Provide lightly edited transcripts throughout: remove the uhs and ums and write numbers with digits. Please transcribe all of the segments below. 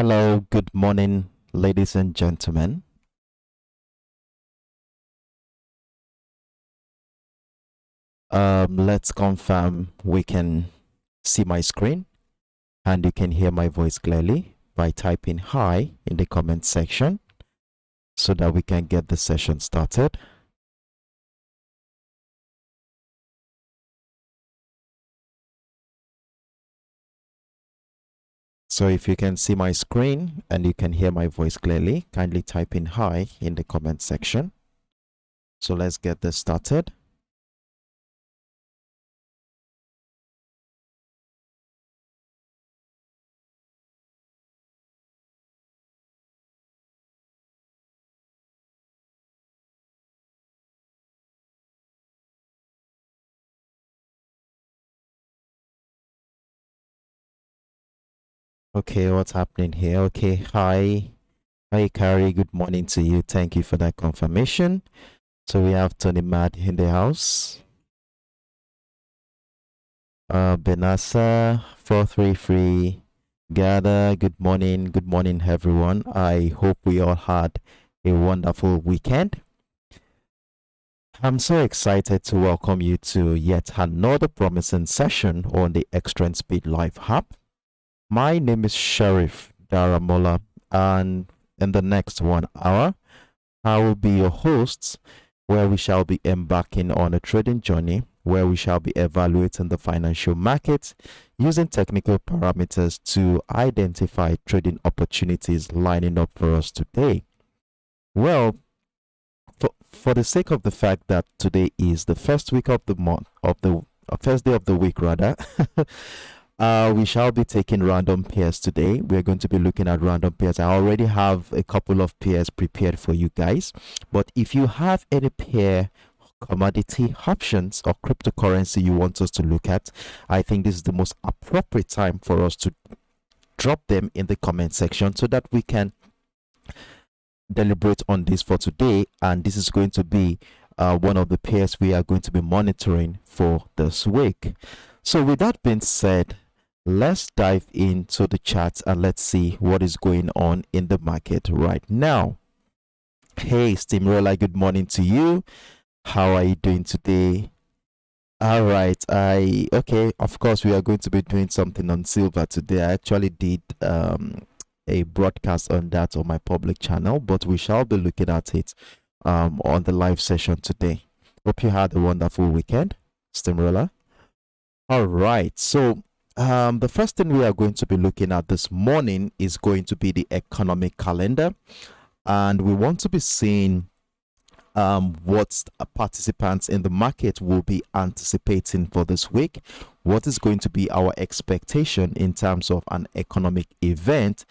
Hello, good morning, ladies and gentlemen. Let's confirm we can see my screen and you can hear my voice clearly by typing hi in the comment section so that we can get the session started. So if you can see my screen and you can hear my voice clearly, kindly type in hi in the comment section. So let's get this started. Okay, what's happening here? Okay, hi. Hi, Carrie. Good morning to you. Thank you for that confirmation. So we have Tony Mad in the house. Benassa 433 Gather. Good morning, everyone. I hope we all had a wonderful weekend. I'm so excited to welcome you to yet another promising session on the Extra and Speed Live app. My name is Sheriff Daramola, and in the next 1 hour, I will be your host, where we shall be embarking on a trading journey where we shall be evaluating the financial markets using technical parameters to identify trading opportunities lining up for us today. Well, for the sake of the fact that today is the first week of the month, of the first day of the week rather, we shall be taking random pairs today. We're going to be looking at random pairs. I already have a couple of pairs prepared for you guys. But if you have any pair, commodity options or cryptocurrency you want us to look at, I think this is the most appropriate time for us to drop them in the comment section so that we can deliberate on this for today. And this is going to be one of the pairs we are going to be monitoring for this week. So with that being said, let's dive into the charts and let's see what is going on in the market right now. Hey, Steamroller, good morning to you. How are you doing today? All right. Okay. Of course, we are going to be doing something on silver today. I actually did a broadcast on that on my public channel, but we shall be looking at it on the live session today. Hope you had a wonderful weekend, Steamroller. All right. So the first thing we are going to be looking at this morning is going to be the economic calendar, and we want to be seeing what participants in the market will be anticipating for this week. What is going to be our expectation in terms of an economic event?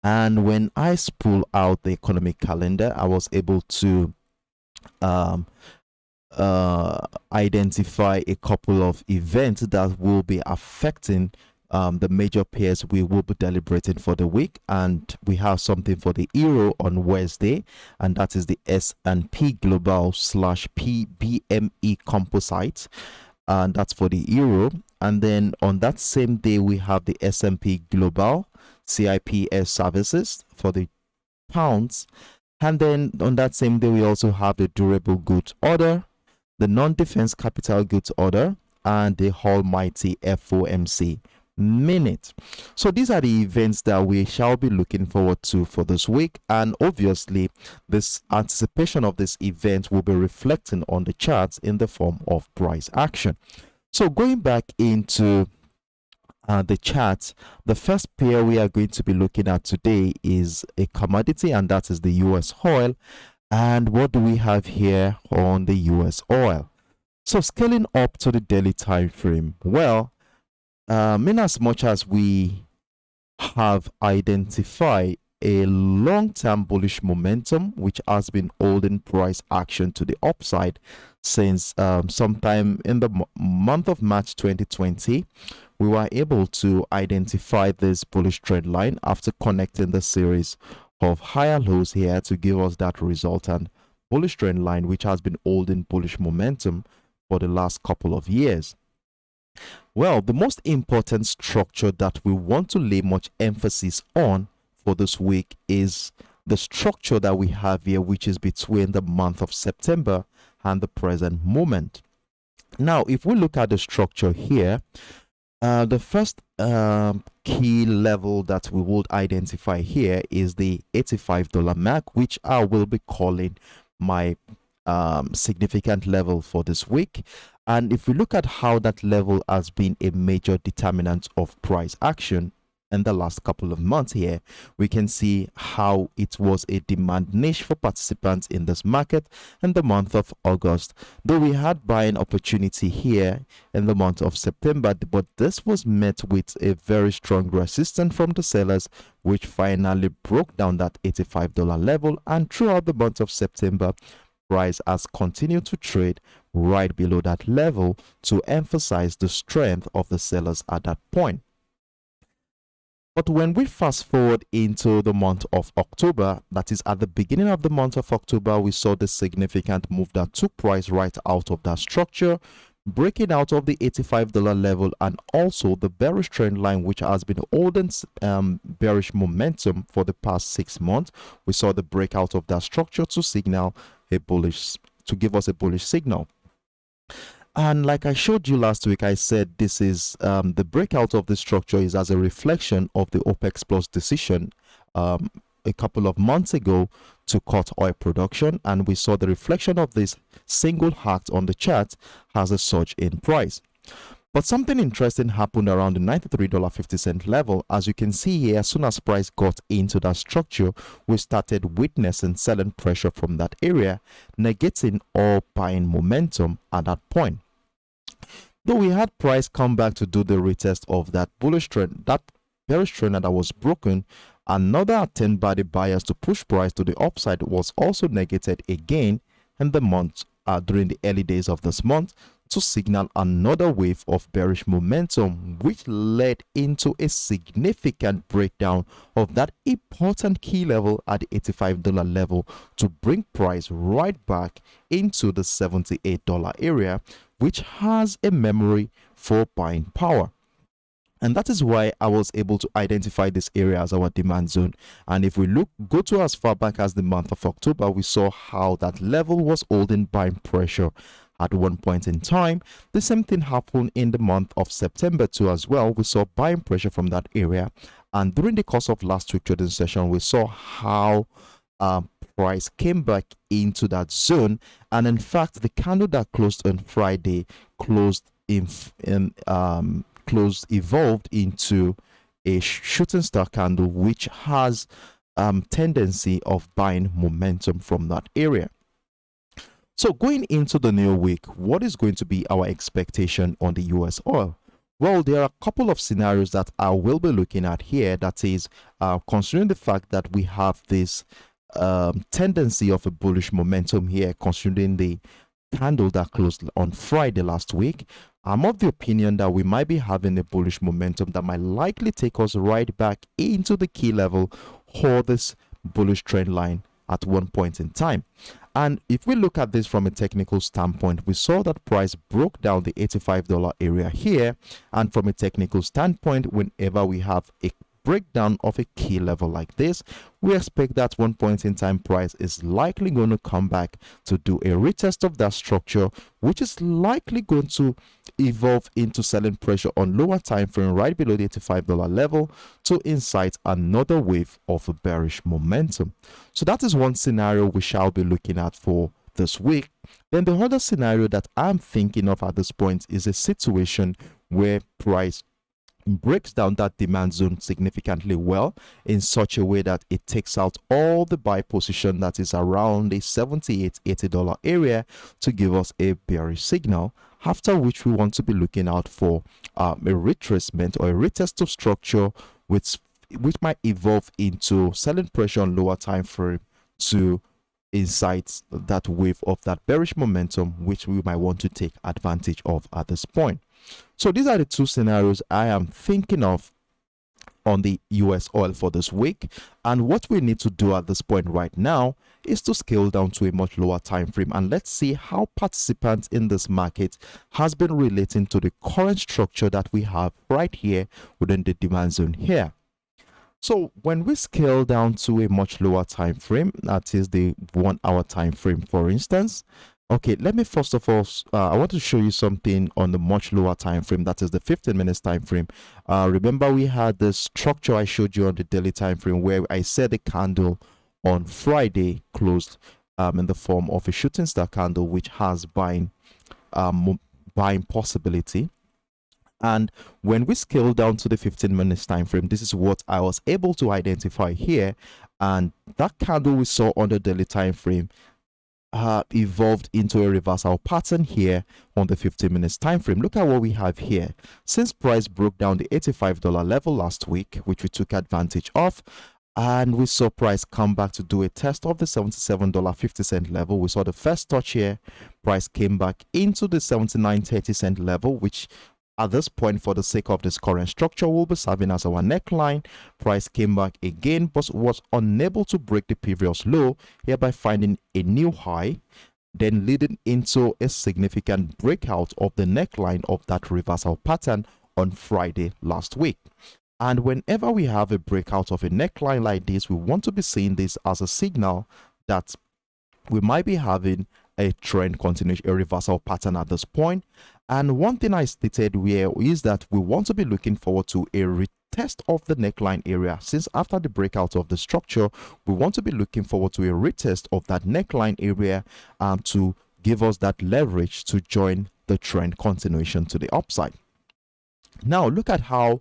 And when I spool out the economic calendar, I was able to um, identify a couple of events that will be affecting the major pairs we will be deliberating for the week. And we have something for the euro on Wednesday, and that is the S&P Global / PBME Composite, and that's for the euro. And then on that same day we have the S&P Global CIPS Services for the pounds. And then on that same day we also have the durable goods order, the non-defense capital goods order, and the almighty FOMC minute. So these are the events that we shall be looking forward to for this week, and obviously this anticipation of this event will be reflecting on the charts in the form of price action. So going back into the charts, the first pair we are going to be looking at today is a commodity, and that is the US oil. And what do we have here on the US oil? So scaling up to the daily time frame, well, in as much as we have identified a long-term bullish momentum which has been holding price action to the upside since sometime in the month of March 2020, we were able to identify this bullish trend line after connecting the series of higher lows here to give us that resultant bullish trend line which has been holding bullish momentum for the last couple of years. Well, the most important structure that we want to lay much emphasis on for this week is the structure that we have here, which is between the month of September and the present moment. Now, if we look at the structure here, the first key level that we would identify here is the $85 mark, which I will be calling my significant level for this week. And if we look at how that level has been a major determinant of price action in the last couple of months here, we can see how it was a demand niche for participants in this market in the month of August. Though we had buying opportunity here in the month of September, but this was met with a very strong resistance from the sellers, which finally broke down that $85 level, and throughout the month of September, price has continued to trade right below that level to emphasize the strength of the sellers at that point. But when we fast forward into the month of October, that is at the beginning of the month of October, we saw the significant move that took price right out of that structure, breaking out of the $85 level, and also the bearish trend line, which has been holding bearish momentum for the past 6 months. We saw the breakout of that structure to signal a bullish, to give us a bullish signal. And like I showed you last week, I said this is the breakout of the structure is as a reflection of the OPEC Plus decision a couple of months ago to cut oil production, and we saw the reflection of this single act on the chart has a surge in price. But something interesting happened around the $93.50 level. As you can see here, as soon as price got into that structure, we started witnessing selling pressure from that area, negating all buying momentum at that point. Though we had price come back to do the retest of that bullish trend, that bearish trend that was broken, another attempt by the buyers to push price to the upside was also negated again in the month during the early days of this month to signal another wave of bearish momentum, which led into a significant breakdown of that important key level at the $85 level to bring price right back into the $78 area, which has a memory for buying power. And that is why I was able to identify this area as our demand zone. And if we go to as far back as the month of October, we saw how that level was holding buying pressure at one point in time. The same thing happened in the month of September too as well. We saw buying pressure from that area. And during the course of last week's trading session, we saw how price came back into that zone. And in fact, the candle that closed on Friday evolved into a shooting star candle, which has tendency of buying momentum from that area. So going into the new week, what is going to be our expectation on the US oil? Well, there are a couple of scenarios that I will be looking at here. That is, considering the fact that we have this tendency of a bullish momentum here, considering the candle that closed on Friday last week, I'm of the opinion that we might be having a bullish momentum that might likely take us right back into the key level or this bullish trend line at one point in time. And if we look at this from a technical standpoint, we saw that price broke down the $85 area here. And from a technical standpoint, whenever we have a breakdown of a key level like this, we expect that one point in time price is likely going to come back to do a retest of that structure, which is likely going to evolve into selling pressure on lower time frame right below the $85 level to incite another wave of a bearish momentum. So that is one scenario we shall be looking at for this week. Then the other scenario that I'm thinking of at this point is a situation where price breaks down that demand zone significantly well in such a way that it takes out all the buy position that is around the $78-80 area to give us a bearish signal, after which we want to be looking out for a retracement or a retest of structure which might evolve into selling pressure on lower time frame to incite that wave of that bearish momentum, which we might want to take advantage of at this point. So these are the two scenarios I am thinking of on the US oil for this week. And what we need to do at this point right now is to scale down to a much lower time frame, and let's see how participants in this market has been relating to the current structure that we have right here within the demand zone here. So when we scale down to a much lower time frame, that is the 1 hour time frame, for instance. Okay, let me first of all, I want to show you something on the much lower time frame, that is the 15 minutes time frame. Remember, we had the structure I showed you on the daily time frame where I said the candle on Friday closed in the form of a shooting star candle, which has buying possibility. And when we scale down to the 15 minutes time frame, this is what I was able to identify here. And that candle we saw on the daily time frame evolved into a reversal pattern here on the 15 minutes time frame. Look at what we have here. Since price broke down the $85 level last week, which we took advantage of, and we saw price come back to do a test of the $77.50 level. We saw the first touch here. Price came back into the 79.30 level, which at this point, for the sake of this current structure, will be serving as our neckline. Price came back again, but was unable to break the previous low, hereby finding a new high, then leading into a significant breakout of the neckline of that reversal pattern on Friday last week. And whenever we have a breakout of a neckline like this, we want to be seeing this as a signal that we might be having a trend continuation, a reversal pattern at this point. And one thing I stated here is that we want to be looking forward to a retest of the neckline area. Since after the breakout of the structure, we want to be looking forward to a retest of that neckline area to give us that leverage to join the trend continuation to the upside. Now look at how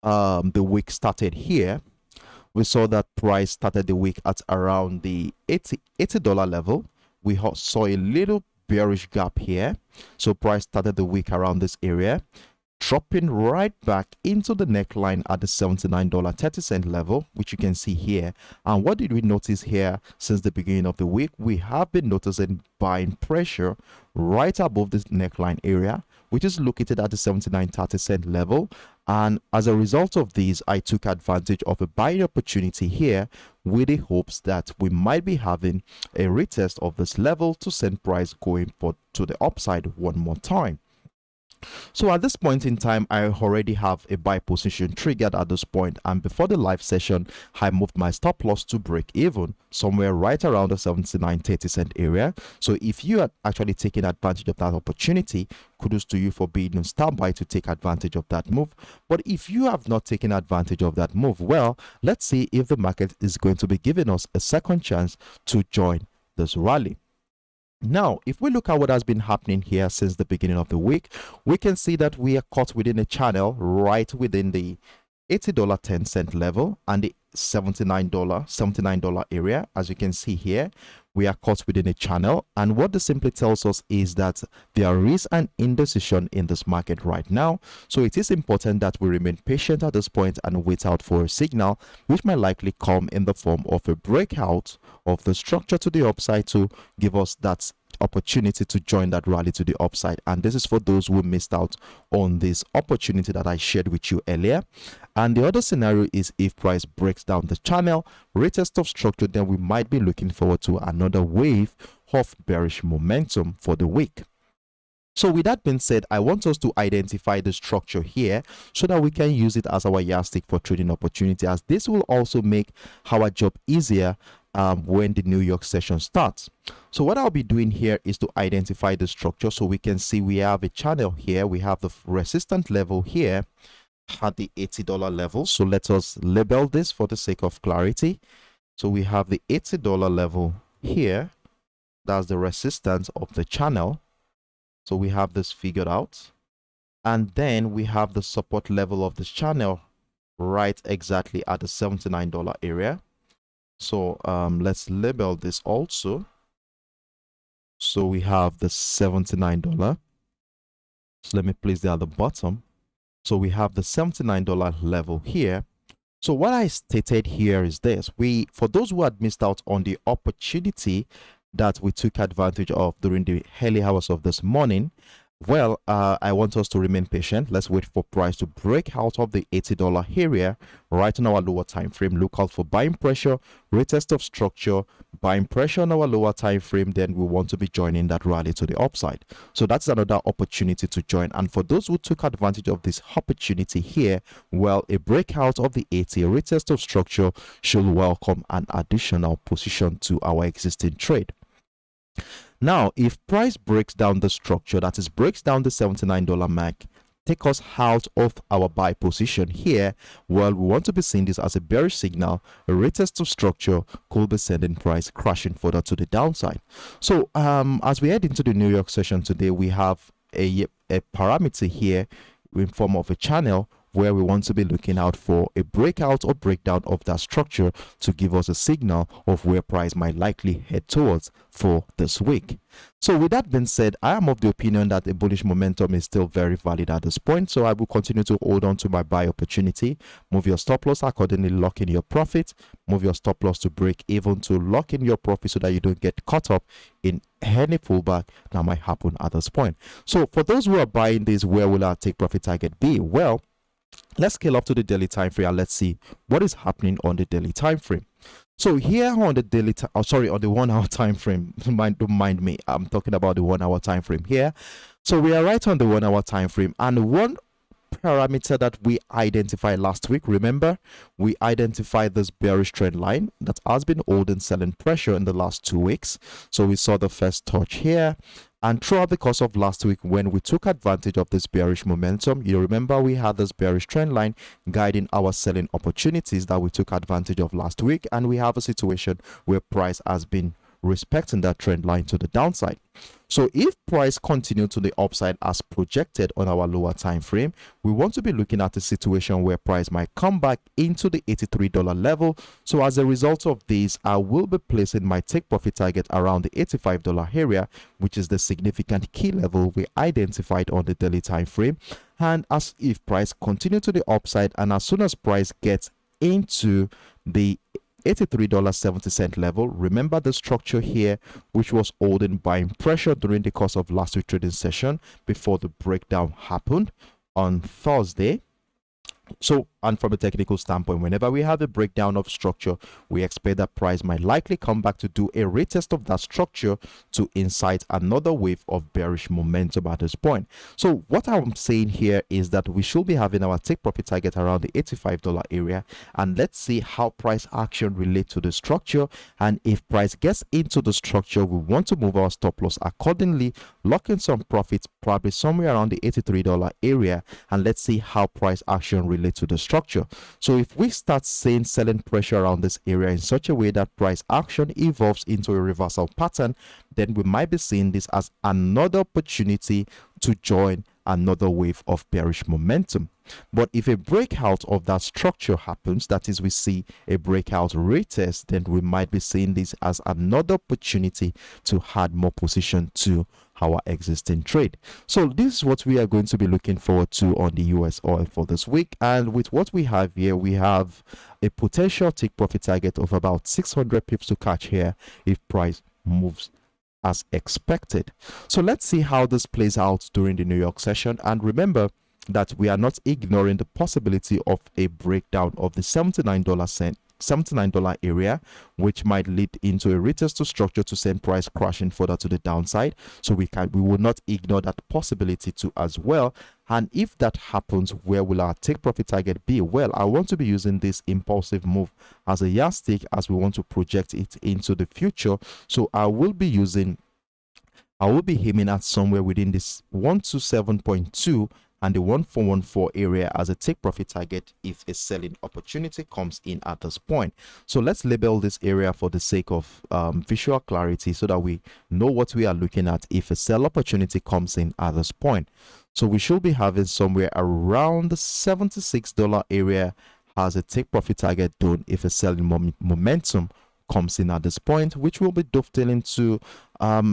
the week started here. We saw that price started the week at around the $80 level. We saw a little bearish gap here, so price started the week around this area, dropping right back into the neckline at the $79.30 level, which you can see here. And what did we notice here? Since the beginning of the week, we have been noticing buying pressure right above this neckline area, which is located at the $79.30 level. And as a result of these, I took advantage of a buying opportunity here with the hopes that we might be having a retest of this level to send price going to the upside one more time. So at this point in time, I already have a buy position triggered at this point, and before the live session, I moved my stop loss to break even somewhere right around the 79.30 area. So if you are actually taking advantage of that opportunity, kudos to you for being on standby to take advantage of that move. But if you have not taken advantage of that move, well, let's see if the market is going to be giving us a second chance to join this rally. Now, if we look at what has been happening here since the beginning of the week, we can see that we are caught within a channel right within the $80.10 level and the $79 area. As you can see here, we are caught within a channel, and what this simply tells us is that there is an indecision in this market right now. So it is important that we remain patient at this point and wait out for a signal, which might likely come in the form of a breakout of the structure to the upside to give us that opportunity to join that rally to the upside. And this is for those who missed out on this opportunity that I shared with you earlier. And the other scenario is if price breaks down the channel, retest of structure, then we might be looking forward to another wave of bearish momentum for the week. So with that being said, I want us to identify the structure here so that we can use it as our yardstick for trading opportunity, as this will also make our job easier when the New York session starts. So what I'll be doing here is to identify the structure. So we can see we have a channel here. We have the resistance level here at the $80 level. So let us label this for the sake of clarity. So we have the $80 level here. That's the resistance of the channel. So we have this figured out. And then we have the support level of this channel right exactly at the $79 area. So let's label this also. So we have the $79. So let me place that at the bottom. So we have the $79 level here. So what I stated here is this. For those who had missed out on the opportunity that we took advantage of during the early hours of this morning, Well, I want us to remain patient. Let's wait for price to break out of the $80 area right on our lower time frame. Look out for buying pressure, retest of structure, buying pressure on our lower time frame. Then we want to be joining that rally to the upside. So that's another opportunity to join. And for those who took advantage of this opportunity here, well, a breakout of the 80, a retest of structure should welcome an additional position to our existing trade. Now, if price breaks down the structure, that is, breaks down the $79 mark, take us out of our buy position here, well, we want to be seeing this as a bearish signal. A retest of structure could be sending price crashing further to the downside. So, as we head into the New York session today, we have a parameter here in form of a channel where we want to be looking out for a breakout or breakdown of that structure to give us a signal of where price might likely head towards for this week. So with that being said, I am of the opinion that a bullish momentum is still very valid at this point, so I will continue to hold on to my buy opportunity. Move your stop loss accordingly, lock in your profit. Move your stop loss to break even to lock in your profit so that you don't get caught up in any pullback that might happen at this point. So for those who are buying this, where will our take profit target be? Well, let's scale up to the daily time frame and let's see what is happening on the daily time frame. So here on the daily on the 1 hour time frame, don't mind me, I'm talking about the 1 hour time frame here. So we are right on the 1 hour time frame, and one parameter that we identified last week, remember, we identified this bearish trend line that has been holding selling pressure in the last 2 weeks. So we saw the first touch here, and throughout the course of last week, when we took advantage of this bearish momentum, you remember we had this bearish trend line guiding our selling opportunities that we took advantage of last week, and we have a situation where price has been respecting that trend line to the downside. So if price continue to the upside as projected on our lower time frame, we want to be looking at a situation where price might come back into the $83 level. So as a result of this, I will be placing my take profit target around the $85 area, which is the significant key level we identified on the daily time frame. And as if price continue to the upside, and as soon as price gets into the $83.70 level, remember the structure here, which was holding buying pressure during the course of last week's trading session before the breakdown happened on Thursday. So, and from a technical standpoint, whenever we have a breakdown of structure, we expect that price might likely come back to do a retest of that structure to incite another wave of bearish momentum at this point. So what I'm saying here is that we should be having our take profit target around the $85 area, and let's see how price action relates to the structure. And if price gets into the structure, we want to move our stop loss accordingly, lock in some profits probably somewhere around the $83 area, and let's see how price action relates to the structure. So if we start seeing selling pressure around this area in such a way that price action evolves into a reversal pattern, then we might be seeing this as another opportunity to join another wave of bearish momentum. But if a breakout of that structure happens, that is, we see a breakout retest, then we might be seeing this as another opportunity to add more position to our existing trade. So this is what we are going to be looking forward to on the US oil for this week. And with what we have here, we have a potential take profit target of about 600 pips to catch here if price moves as expected. So let's see how this plays out during the New York session. And remember that we are not ignoring the possibility of a breakdown of the $79 area, which might lead into a retest to structure to send price crashing further to the downside. So we will not ignore that possibility too as well. And if that happens, where will our take profit target be? Well, I want to be using this impulsive move as a yardstick as we want to project it into the future. So I will be aiming at somewhere within this 127.2 and the 1414 area as a take profit target if a selling opportunity comes in at this point. So let's label this area for the sake of visual clarity so that we know what we are looking at if a sell opportunity comes in at this point. So we should be having somewhere around the $76 area as a take profit target done if a selling momentum comes in at this point, which will be dovetailing to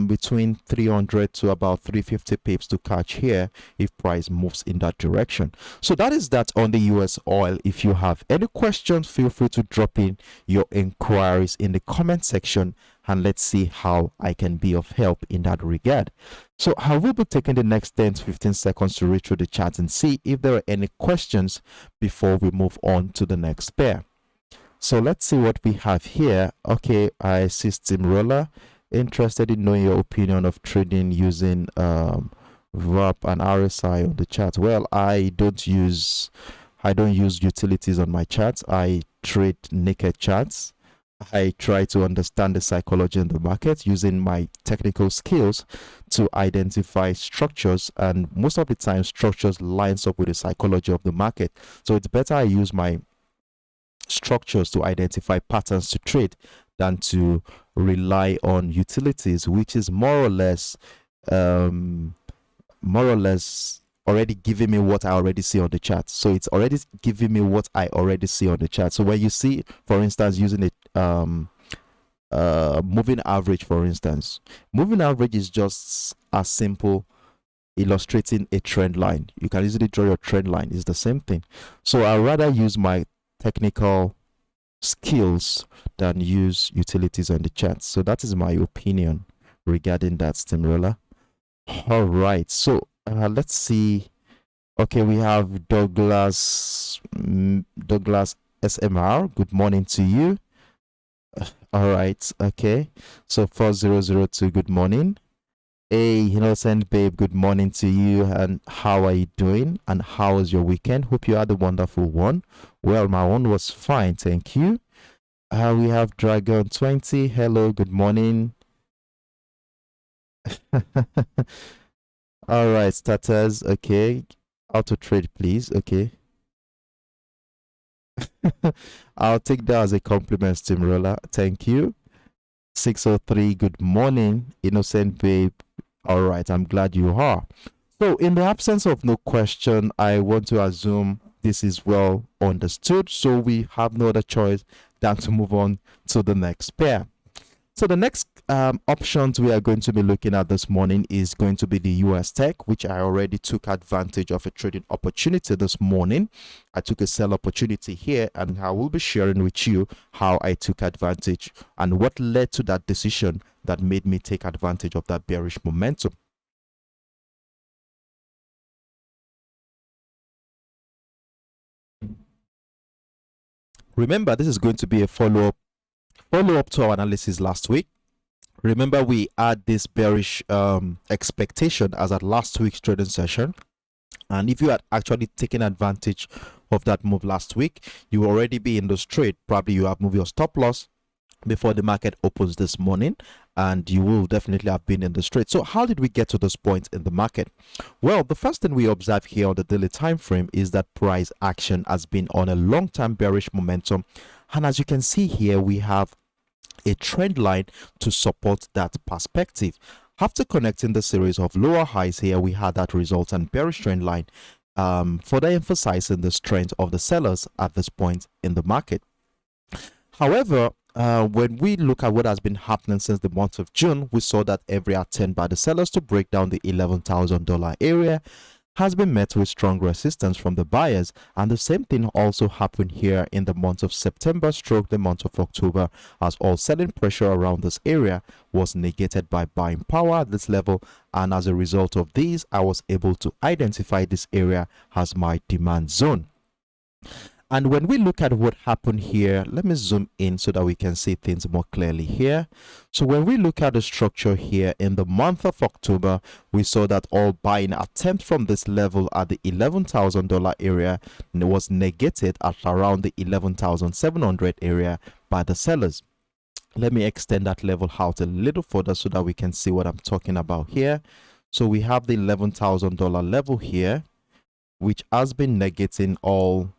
between 300 to about 350 pips to catch here if price moves in that direction. So that is that on the US oil. If you have any questions, feel free to drop in your inquiries in the comment section and let's see how I can be of help in that regard. So I will be taking the next 10 to 15 seconds to read through the chat and see if there are any questions before we move on to the next pair. So let's see what we have here. Okay, I see Steamroller. Interested in knowing your opinion of trading using VAP and RSI on the chart. Well, I don't use utilities on my charts. I trade naked charts. I try to understand the psychology in the market using my technical skills to identify structures, and most of the time structures lines up with the psychology of the market. So it's better I use my structures to identify patterns to trade than to rely on utilities, which is more or less already giving me what I already see on the chart. So it's already giving me what I already see on the chart. So when you see, for instance, using a moving average, for instance, moving average is just as simple illustrating a trend line. You can easily draw your trend line. It's the same thing. So I'd rather use my technical skills than use utilities on the chart. So that is my opinion regarding that, Steamroller. All right, so let's see. Okay, we have Douglas SMR. Good morning to you. All right, okay. So 4002, good morning. Hey, Innocent Babe, good morning to you. And how are you doing? And how was your weekend? Hope you had a wonderful one. Well, my one was fine, thank you. We have Dragon 20. Hello, good morning. All right, starters. Okay, auto trade, please. Okay. I'll take that as a compliment, Steamroller. Thank you. 603, good morning, Innocent Babe. All right, I'm glad you are. So, in the absence of no question, I want to assume this is well understood. So, we have no other choice than to move on to the next pair. So the next options we are going to be looking at this morning is going to be the US tech, which I already took advantage of a trading opportunity this morning. I took a sell opportunity here, and I will be sharing with you how I took advantage and what led to that decision that made me take advantage of that bearish momentum. Remember, this is going to be a follow-up to our analysis last week. Remember, we had this bearish expectation as at last week's trading session, and if you had actually taken advantage of that move last week, you will already be in this trade. Probably you have moved your stop loss before the market opens this morning, and you will definitely have been in this trade. So how did we get to this point in the market? Well, the first thing we observe here on the daily time frame is that price action has been on a long-term bearish momentum. And as you can see here, we have a trend line to support that perspective. After connecting the series of lower highs here, we had that resultant bearish trend line, further emphasizing the strength of the sellers at this point in the market. However, when we look at what has been happening since the month of June, we saw that every attempt by the sellers to break down the $11,000 area has been met with strong resistance from the buyers, and the same thing also happened here in the month of September stroke the month of October, as all selling pressure around this area was negated by buying power at this level, and as a result of these, I was able to identify this area as my demand zone. And when we look at what happened here, let me zoom in so that we can see things more clearly here. So when we look at the structure here in the month of October, we saw that all buying attempt from this level at the $11,000 area was negated at around the 11,700 area by the sellers. Let me extend that level out a little further so that we can see what I'm talking about here. So we have the $11,000 level here, which has been negating all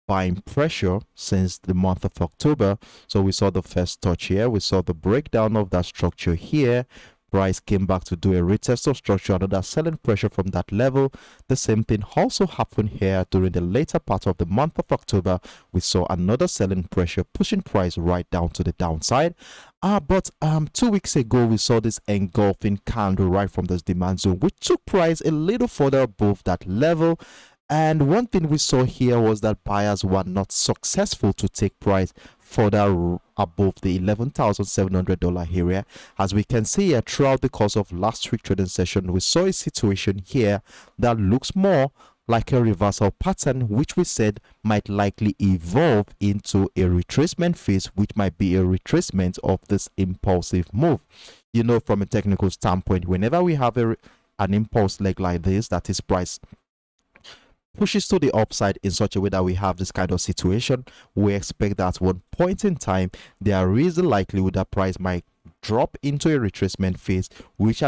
buying pressure since the month of October. So we saw the first touch here, we saw the breakdown of that structure here. Price came back to do a retest of structure, another selling pressure from that level. The same thing also happened here during the later part of the month of October. We saw another selling pressure pushing price right down to the downside. But 2 weeks ago, we saw this engulfing candle right from this demand zone, which took price a little further above that level. And one thing we saw here was that buyers were not successful to take price further above the $11,700 area. As we can see here, throughout the course of last week trading session, we saw a situation here that looks more like a reversal pattern, which we said might likely evolve into a retracement phase, which might be a retracement of this impulsive move. You know, from a technical standpoint, whenever we have an impulse leg like this, that is price pushes to the upside in such a way that we have this kind of situation, we expect that at one point in time there is a likelihood that price might drop into a retracement phase, which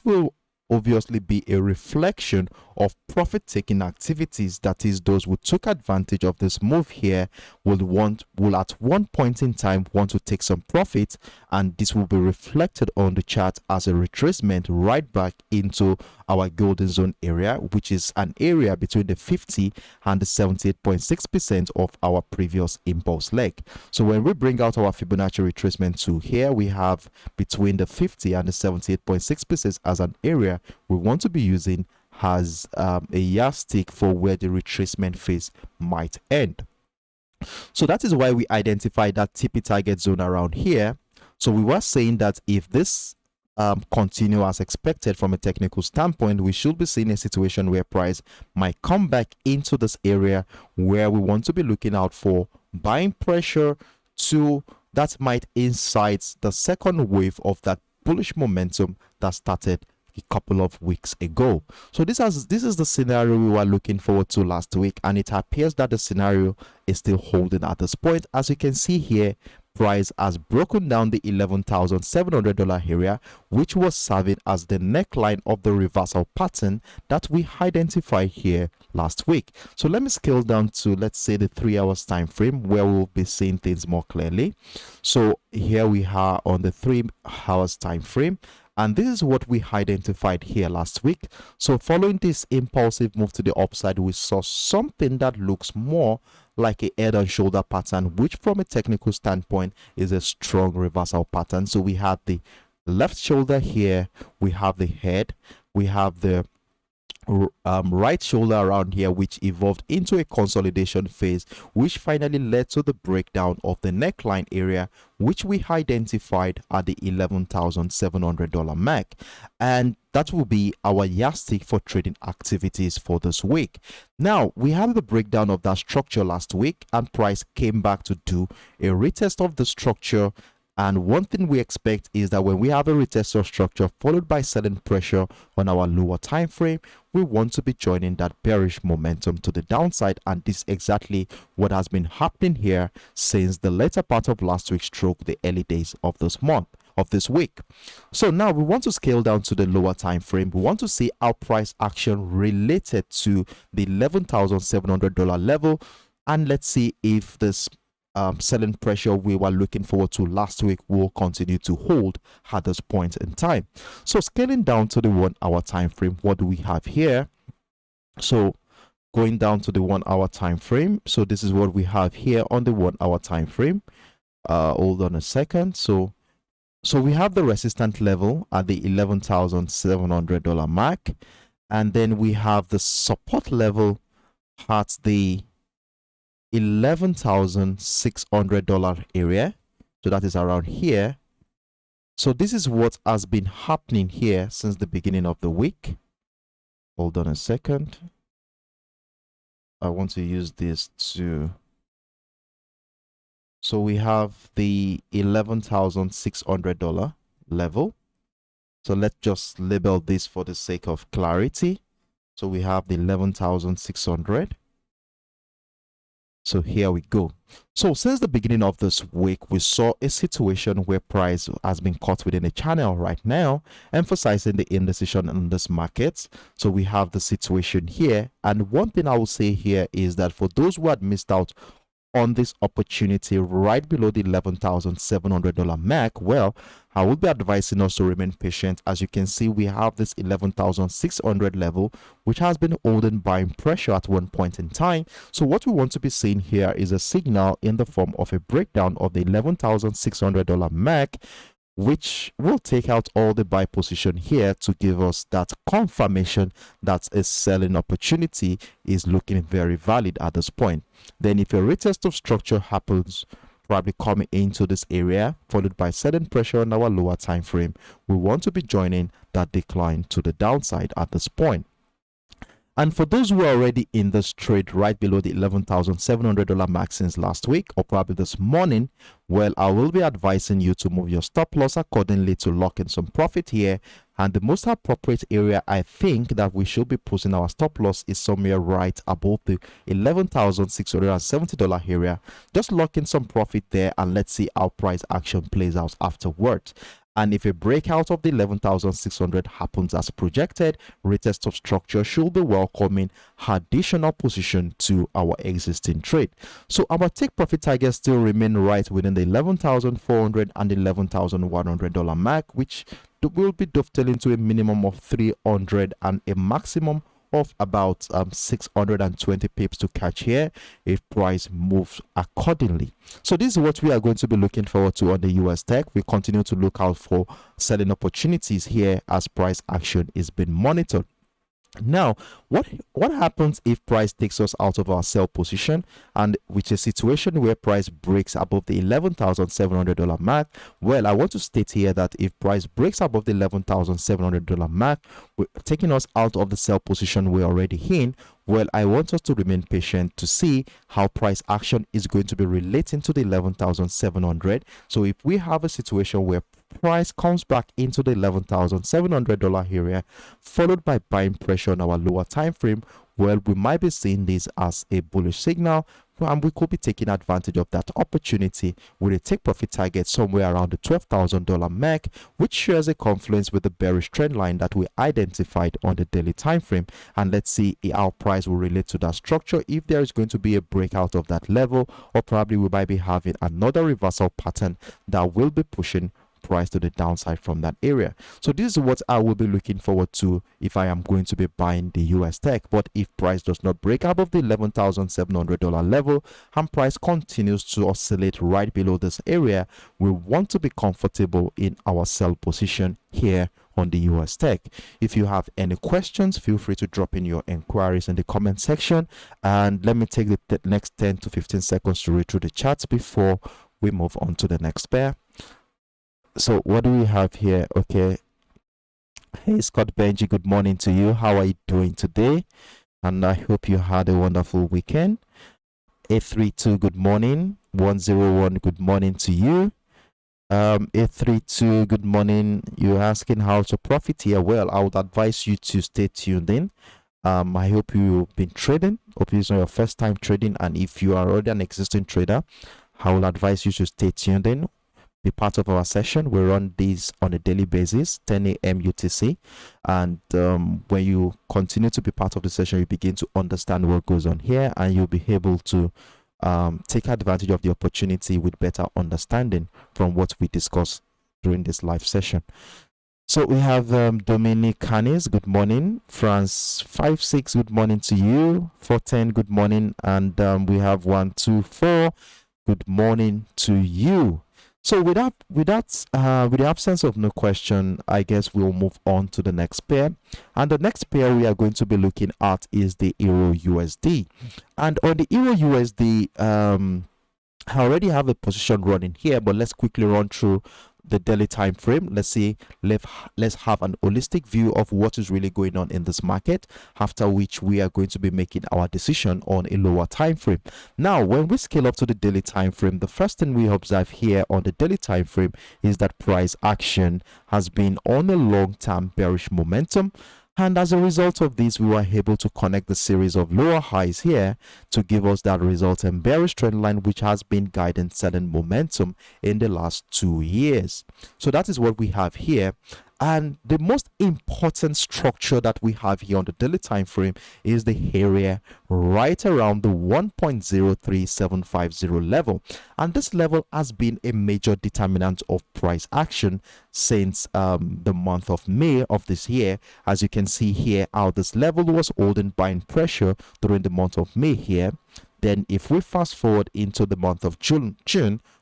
will obviously be a reflection of profit-taking activities. That is, those who took advantage of this move here will at one point in time want to take some profit, and this will be reflected on the chart as a retracement right back into our golden zone area, which is an area between the 50 and the 78.6% of our previous impulse leg. So when we bring out our Fibonacci retracement tool here, we have between the 50 and the 78.6% as an area we want to be using as a yardstick for where the retracement phase might end. So that is why we identified that TP target zone around here. So we were saying that if this continue as expected from a technical standpoint, we should be seeing a situation where price might come back into this area where we want to be looking out for buying pressure to that might incite the second wave of that bullish momentum that started a couple of weeks ago. So this is the scenario we were looking forward to last week, and it appears that the scenario is still holding at this point. As you can see here, price has broken down the $11,700 area, which was serving as the neckline of the reversal pattern that we identified here last week. So let me scale down to, let's say, the 3 hours time frame where we'll be seeing things more clearly. So here we are on the 3 hours time frame, and this is what we identified here last week. So following this impulsive move to the upside, we saw something that looks more like a head and shoulder pattern, which from a technical standpoint is a strong reversal pattern. So we have the left shoulder here, we have the head, we have the right shoulder around here, which evolved into a consolidation phase, which finally led to the breakdown of the neckline area, which we identified at the $11,700 mark, and that will be our yardstick for trading activities for this week. Now we have the breakdown of that structure last week, and price came back to do a retest of the structure. And one thing we expect is that when we have a retest of structure followed by selling pressure on our lower time frame, we want to be joining that bearish momentum to the downside, and this is exactly what has been happening here since the later part of last week stroke the early days of this month, of this week. So now we want to scale down to the lower time frame. We want to see our price action related to the $11,700 level, and let's see if this selling pressure we were looking forward to last week will continue to hold at this point in time. So scaling down to the 1 hour time frame, what do we have here? So going down to the 1 hour time frame, so this is what we have here on the 1 hour time frame. Hold on a second. So we have the resistance level at the $11,700 mark, and then we have the support level at the $11,600 area. So that is around here. So this is what has been happening here since the beginning of the week. Hold on a second. I want to use this to, so we have the $11,600 level. So let's just label this for the sake of clarity. So we have the 11,600. So here we go. So since the beginning of this week, we saw a situation where price has been caught within a channel right now, emphasizing the indecision in this market. So we have the situation here. And one thing I will say here is that for those who had missed out on this opportunity right below the $11,700 mark, well, I will be advising us to remain patient. As you can see, we have this 11,600 level, which has been holding buying pressure at one point in time. So what we want to be seeing here is a signal in the form of a breakdown of the $11,600 mark, which will take out all the buy position here to give us that confirmation that a selling opportunity is looking very valid at this point. Then if a retest of structure happens probably coming into this area, followed by sudden pressure on our lower time frame. We want to be joining that decline to the downside at this point. And for those who are already in this trade right below the $11,700 mark since last week or probably this morning, well, I will be advising you to move your stop loss accordingly to lock in some profit here. And the most appropriate area I think that we should be putting our stop loss is somewhere right above the $11,670 area. Just lock in some profit there and let's see how price action plays out afterwards. And if a breakout of the 11,600 happens as projected, retest of structure should be welcoming additional position to our existing trade. So our take profit targets still remain right within the $11,400 and $11,100 mark, which will be dovetailing to a minimum of 300 and a maximum of about 620 pips to catch here if price moves accordingly. So this is what we are going to be looking forward to on the US tech. We continue to look out for selling opportunities here as price action is being monitored. Now, what happens if price takes us out of our sell position, and which is a situation where price breaks above the $11,700 mark? Well, I want to state here that if price breaks above the $11,700 mark, taking us out of the sell position we're already in, well, I want us to remain patient to see how price action is going to be relating to the 11,700. So if we have a situation where price comes back into the $11,700 area, followed by buying pressure on our lower time frame, well, we might be seeing this as a bullish signal, and we could be taking advantage of that opportunity with a take profit target somewhere around the $12,000 mark, which shares a confluence with the bearish trend line that we identified on the daily time frame. And let's see how price will relate to that structure, if there is going to be a breakout of that level, or probably we might be having another reversal pattern that will be pushing price to the downside from that area. So this is what I will be looking forward to if I am going to be buying the US tech. But if price does not break above the $11,700 level and price continues to oscillate right below this area, we want to be comfortable in our sell position here on the US tech. If you have any questions, feel free to drop in your inquiries in the comment section, and let me take the next 10 to 15 seconds to read through the charts before we move on to the next pair. So what do we have here? Okay. Hey, Scott Benji, good morning to you. How are you doing today? And I hope you had a wonderful weekend. 832, good morning. 101, good morning to you. 832, good morning. You're asking how to profit here. Well, I would advise you to stay tuned in. I hope you've been trading. Hope it's not your first time trading. And if you are already an existing trader, I will advise you to stay tuned in. Be part of our session. We run these on a daily basis, 10 a.m. UTC, and when you continue to be part of the session, you begin to understand what goes on here, and you'll be able to take advantage of the opportunity with better understanding from what we discuss during this live session. So we have Dominique Canis, good morning. France 56, good morning to you. 410, good morning. And we have 124, good morning to you. So with the absence of no question, I guess we'll move on to the next pair. And the next pair we are going to be looking at is the EURUSD. And on the EURUSD, I already have a position running here, but let's quickly run through the daily time frame. Let's have an holistic view of what is really going on in this market, after which we are going to be making our decision on a lower time frame. Now, when we scale up to the daily time frame, the first thing we observe here on the daily time frame is that price action has been on a long-term bearish momentum. And as a result of this, we were able to connect the series of lower highs here to give us that resultant bearish trend line, which has been guiding selling momentum in the last 2 years. So that is what we have here. And the most important structure that we have here on the daily time frame is the area right around the 1.03750 level. And this level has been a major determinant of price action since the month of May of this year. As you can see here, how this level was holding buying pressure during the month of May here. Then if we fast forward into the month of June,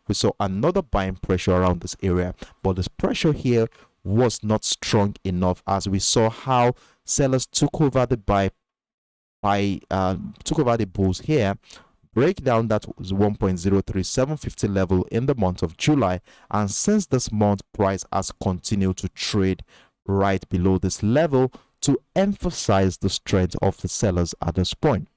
we saw another buying pressure around this area. But this pressure here was not strong enough, as we saw how sellers took over the bulls here break down that 1.03750 level in the month of July, and since this month price has continued to trade right below this level to emphasize the strength of the sellers at this point.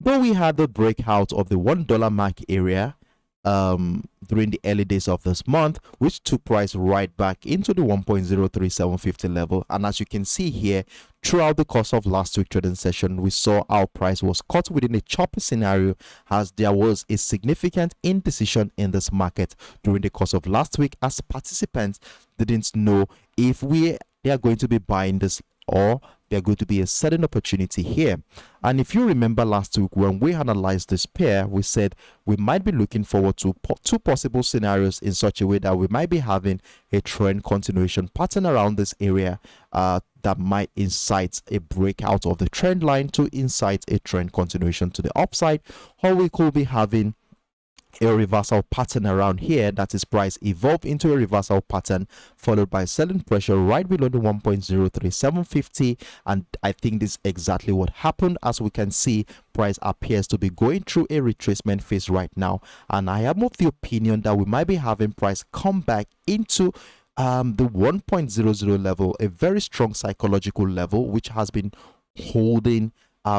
Though we had the breakout of the $1 mark area during the early days of this month, which took price right back into the 1.03750 level, and as you can see here, throughout the course of last week's trading session, we saw our price was caught within a choppy scenario as there was a significant indecision in this market during the course of last week, as participants didn't know if they are going to be buying this or there are going to be a certain opportunity here. And if you remember last week when we analyzed this pair, we said we might be looking forward to two possible scenarios in such a way that we might be having a trend continuation pattern around this area that might incite a breakout of the trend line to incite a trend continuation to the upside, or we could be having a reversal pattern around here, that is price evolve into a reversal pattern followed by selling pressure right below the 1.03750, and I think this is exactly what happened. As we can see, price appears to be going through a retracement phase right now, and I am of the opinion that we might be having price come back into the 1.00 level, a very strong psychological level which has been holding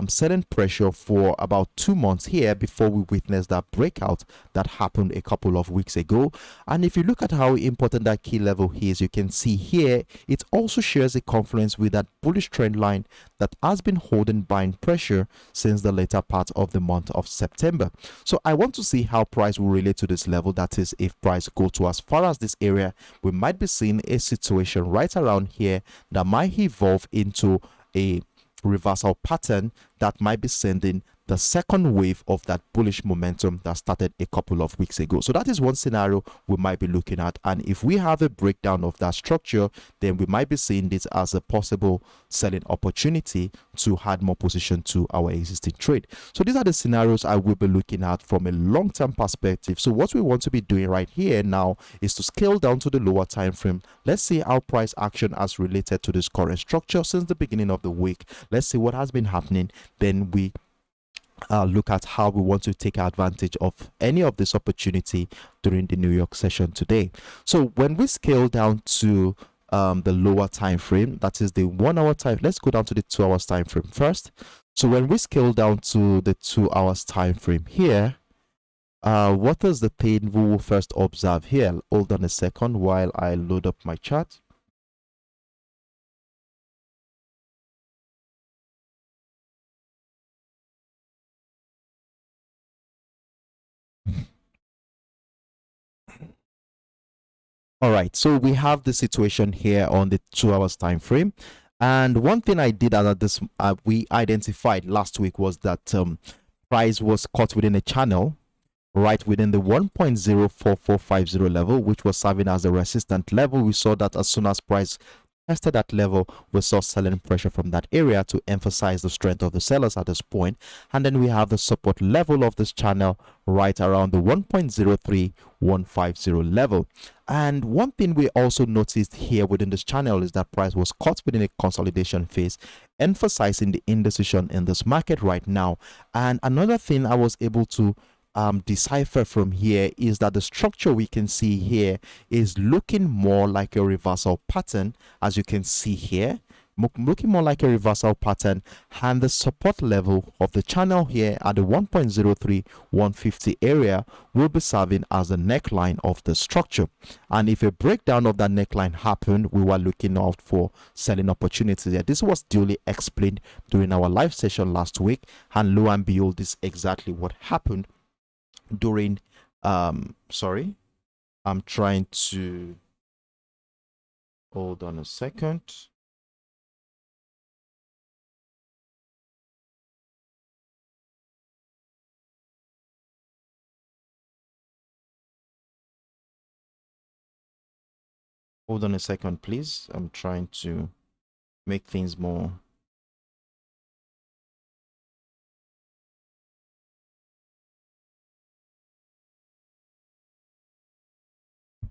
selling pressure for about 2 months here before we witnessed that breakout that happened a couple of weeks ago. And if you look at how important that key level is, you can see here it also shares a confluence with that bullish trend line that has been holding buying pressure since the later part of the month of September. So I want to see how price will relate to this level. That is, if price go to as far as this area, we might be seeing a situation right around here that might evolve into a reversal pattern that might be sending the second wave of that bullish momentum that started a couple of weeks ago. So that is one scenario we might be looking at, and if we have a breakdown of that structure, then we might be seeing this as a possible selling opportunity to add more position to our existing trade. So these are the scenarios I will be looking at from a long-term perspective. So what we want to be doing right here now is to scale down to the lower time frame. Let's see how price action has related to this current structure since the beginning of the week. Let's see what has been happening. Then we look at how we want to take advantage of any of this opportunity during the New York session today. So when we scale down to the lower time frame, that is the 1 hour time, let's go down to the 2 hours time frame first. So when we scale down to the 2 hours time frame here, what is the thing we will first observe here? Hold on a second while I load up my chart. All right, so we have the situation here on the 2 hours time frame, and one thing I did at this we identified last week was that price was caught within a channel right within the 1.04450 level, which was serving as a resistant level. We saw that as soon as price tested that level, we saw selling pressure from that area to emphasize the strength of the sellers at this point. And then we have the support level of this channel right around the 1.03150 level. And one thing we also noticed here within this channel is that price was caught within a consolidation phase, emphasizing the indecision in this market right now. And another thing I was able to decipher from here is that the structure we can see here is looking more like a reversal pattern, as you can see here, looking more like a reversal pattern, and the support level of the channel here at the 1.03150 area will be serving as the neckline of the structure. And if a breakdown of that neckline happened, we were looking out for selling opportunities here. This was duly explained during our live session last week, and lo and behold, this is exactly what happened during sorry, I'm trying to hold on a second. Hold on a second, please. I'm trying to make things more.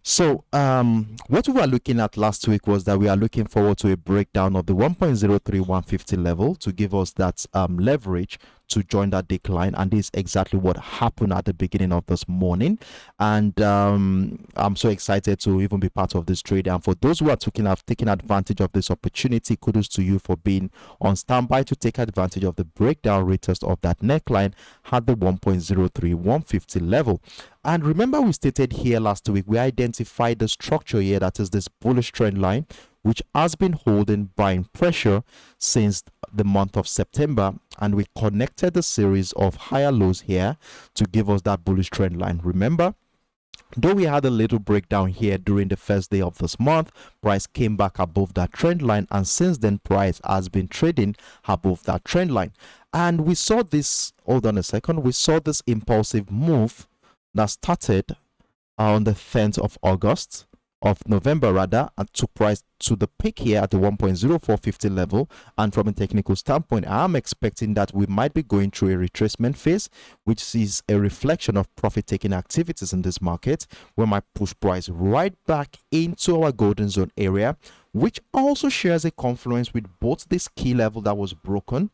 So what we were looking at last week was that we are looking forward to a breakdown of the 1.03150 level to give us that leverage to join that decline, and this is exactly what happened at the beginning of this morning. And I'm so excited to even be part of this trade. And for those who are taking advantage of this opportunity, kudos to you for being on standby to take advantage of the breakdown retest of that neckline at the 1.03150 level. And remember, we stated here last week, we identified the structure here, that is this bullish trend line, which has been holding buying pressure since the month of September, and we connected a series of higher lows here to give us that bullish trend line. Remember, though we had a little breakdown here during the first day of this month, price came back above that trend line, and since then price has been trading above that trend line. And we saw this, hold on a second, we saw this impulsive move that started on the 10th of August of November rather, and took price to the peak here at the 1.0450 level. And from a technical standpoint, I'm expecting that we might be going through a retracement phase, which is a reflection of profit taking activities in this market, where might push price right back into our golden zone area, which also shares a confluence with both this key level that was broken.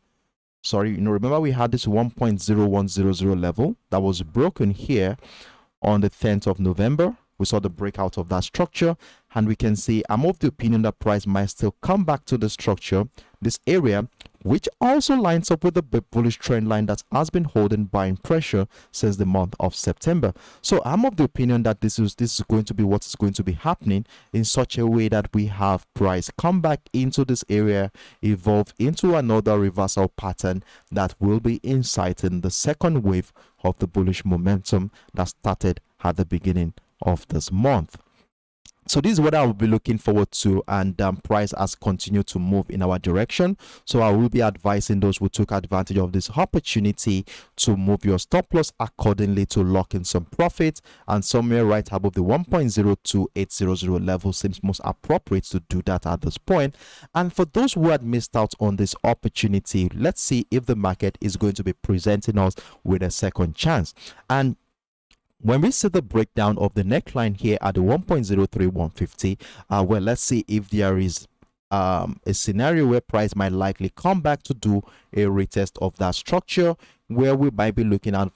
Sorry, remember we had this 1.0100 level that was broken here on the 10th of November. We saw the breakout of that structure, and we can see I'm of the opinion that price might still come back to the structure, this area, which also lines up with the bullish trend line that has been holding buying pressure since the month of September. So I'm of the opinion that this is going to be what is going to be happening, in such a way that we have price come back into this area, evolve into another reversal pattern that will be inciting the second wave of the bullish momentum that started at the beginning of this month. So this is what I will be looking forward to, and price has continued to move in our direction. So I will be advising those who took advantage of this opportunity to move your stop loss accordingly to lock in some profit, and somewhere right above the 1.02800 level seems most appropriate to do that at this point. And for those who had missed out on this opportunity, let's see if the market is going to be presenting us with a second chance. And when we see the breakdown of the neckline here at the 1.03150, well, let's see if there is a scenario where price might likely come back to do a retest of that structure, where we might be looking out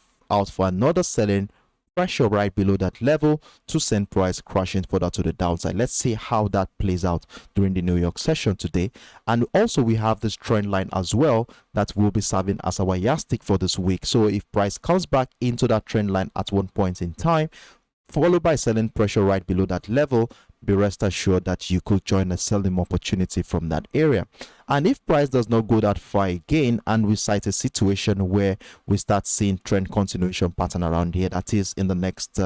for another selling pressure right below that level to send price crashing further to the downside. Let's see how that plays out during the New York session today. And also we have this trend line as well that will be serving as our yardstick for this week. So if price comes back into that trend line at one point in time, followed by selling pressure right below that level, be rest assured that you could join a selling opportunity from that area. And if price does not go that far again, and we cite a situation where we start seeing trend continuation pattern around here, that is in the next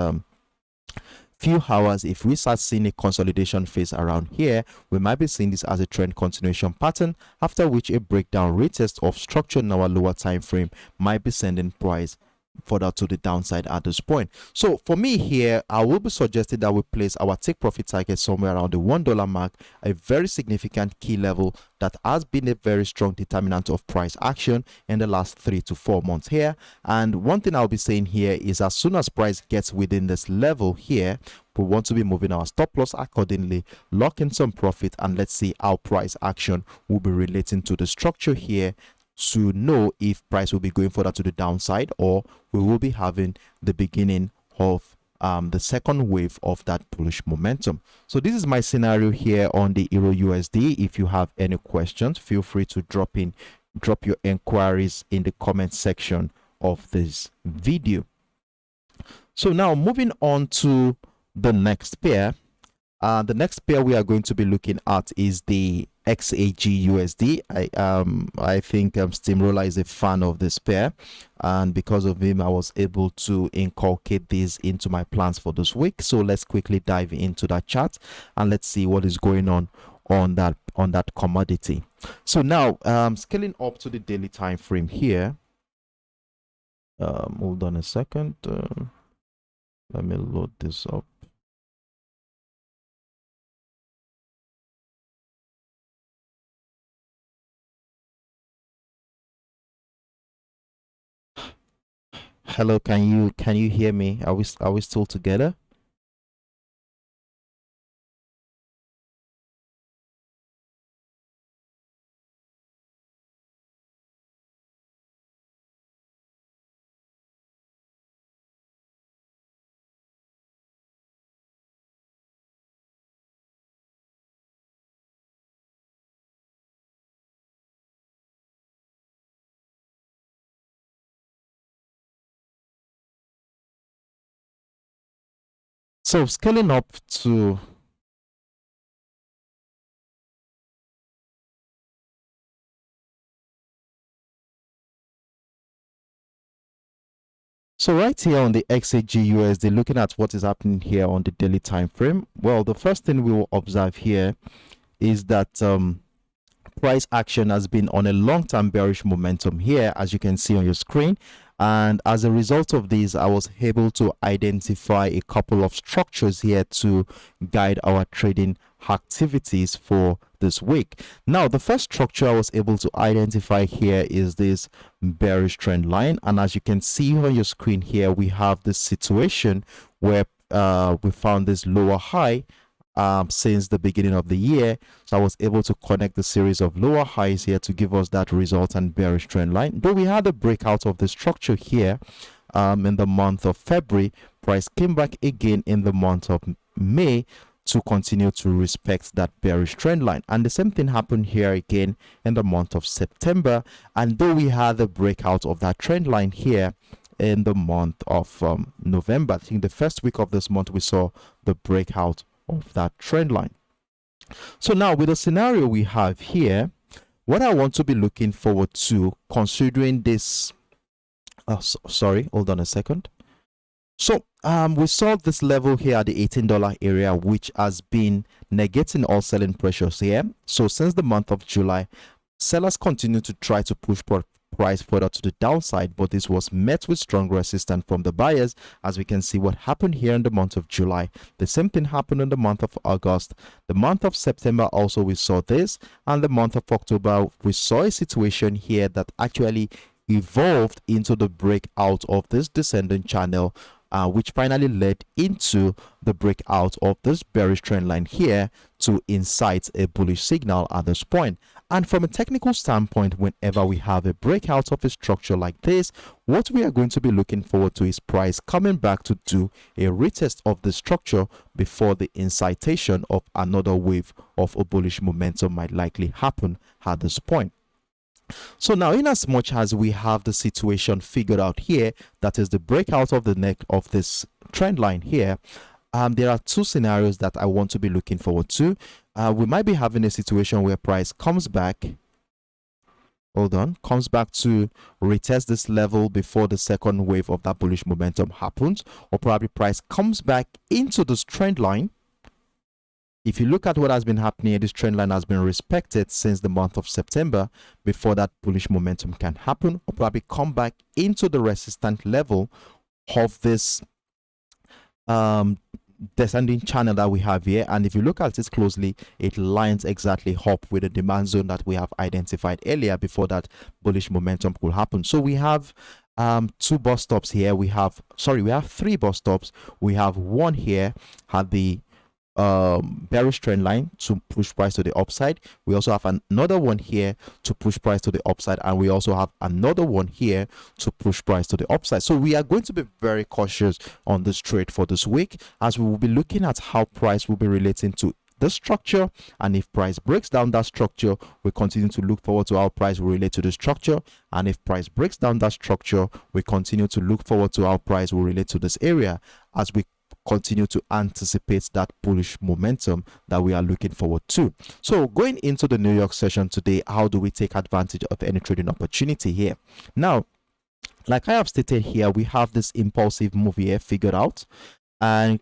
few hours, if we start seeing a consolidation phase around here, we might be seeing this as a trend continuation pattern, after which a breakdown retest of structure in our lower time frame might be sending price further to the downside at this point. So for me here, I will be suggesting that we place our take profit target somewhere around the $1 mark, a very significant key level that has been a very strong determinant of price action in the last 3 to 4 months here. And one thing I'll be saying here is, as soon as price gets within this level here, we want to be moving our stop loss accordingly, lock in some profit, and let's see how price action will be relating to the structure here, to know if price will be going further to the downside, or we will be having the beginning of the second wave of that bullish momentum. So this is my scenario here on the EURUSD. If you have any questions, feel free to drop your inquiries in the comment section of this video. So now moving on to the next pair. The next pair we are going to be looking at is the XAGUSD. I think Steamroller is a fan of this pair, and because of him I was able to inculcate this into my plans for this week. So let's quickly dive into that chart and let's see what is going on that commodity. So now scaling up to the daily time frame here. Hold on a second. Let me load this up. Hello, can you hear me? Are we still together? So scaling up to right here on the XAGUSD, looking at what is happening here on the daily time frame, well, the first thing we will observe here is that price action has been on a long-term bearish momentum here, as you can see on your screen. And as a result of this, I was able to identify a couple of structures here to guide our trading activities for this week. Now, the first structure I was able to identify here is this bearish trend line. And as you can see on your screen here, we have this situation where we found this lower high since the beginning of the year. So I was able to connect the series of lower highs here to give us that resultant bearish trend line. Though we had a breakout of the structure here in the month of February, price came back again in the month of May to continue to respect that bearish trend line. And the same thing happened here again in the month of September. And though we had the breakout of that trend line here in the month of November, I think the first week of this month we saw the breakout of that trend line. So now with the scenario we have here, what I want to be looking forward to, considering this sorry, hold on a second. So we saw this level here at the $18 area, which has been negating all selling pressures here. So since the month of July, sellers continue to try to push price further to the downside, but this was met with strong resistance from the buyers. As we can see what happened here in the month of July, the same thing happened in the month of August. The month of September also we saw this, and the month of October we saw a situation here that actually evolved into the breakout of this descending channel, which finally led into the breakout of this bearish trend line here to incite a bullish signal at this point. And from a technical standpoint, whenever we have a breakout of a structure like this, what we are going to be looking forward to is price coming back to do a retest of the structure before the incitation of another wave of a bullish momentum might likely happen at this point. So now, in as much as we have the situation figured out here, that is the breakout of the neck of this trend line here, there are two scenarios that I want to be looking forward to. We might be having a situation where price comes back, comes back to retest this level before the second wave of that bullish momentum happens, or probably price comes back into this trend line. If you look at what has been happening, this trend line has been respected since the month of September before that bullish momentum can happen, or probably come back into the resistant level of this descending channel that we have here. And if you look at it closely, it lines exactly up with the demand zone that we have identified earlier before that bullish momentum could happen. So we have two bus stops here. We have three bus stops. We have one here at the bearish trend line to push price to the upside. We also have another one here to push price to the upside, and we also have another one here to push price to the upside. So we are going to be very cautious on this trade for this week, as we will be looking at how price will be relating to the structure, and if price breaks down that structure, we continue to look forward to how price will relate to the structure, and if price breaks down that structure, we continue to look forward to how price will relate to this area, as we continue to anticipate that bullish momentum that we are looking forward to. So going into the New York session today, how do we take advantage of any trading opportunity here? Now, like I have stated here, we have this impulsive move here figured out, and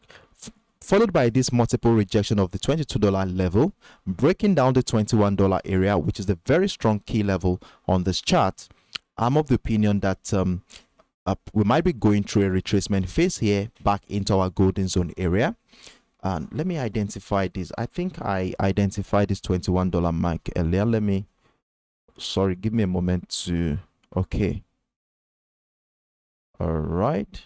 followed by this multiple rejection of the $22 level, breaking down the $21 area, which is a very strong key level on this chart. I'm of the opinion that we might be going through a retracement phase here back into our golden zone area. And let me identify this. I think I identified this $21 mark earlier. Give me a moment to, okay. All right.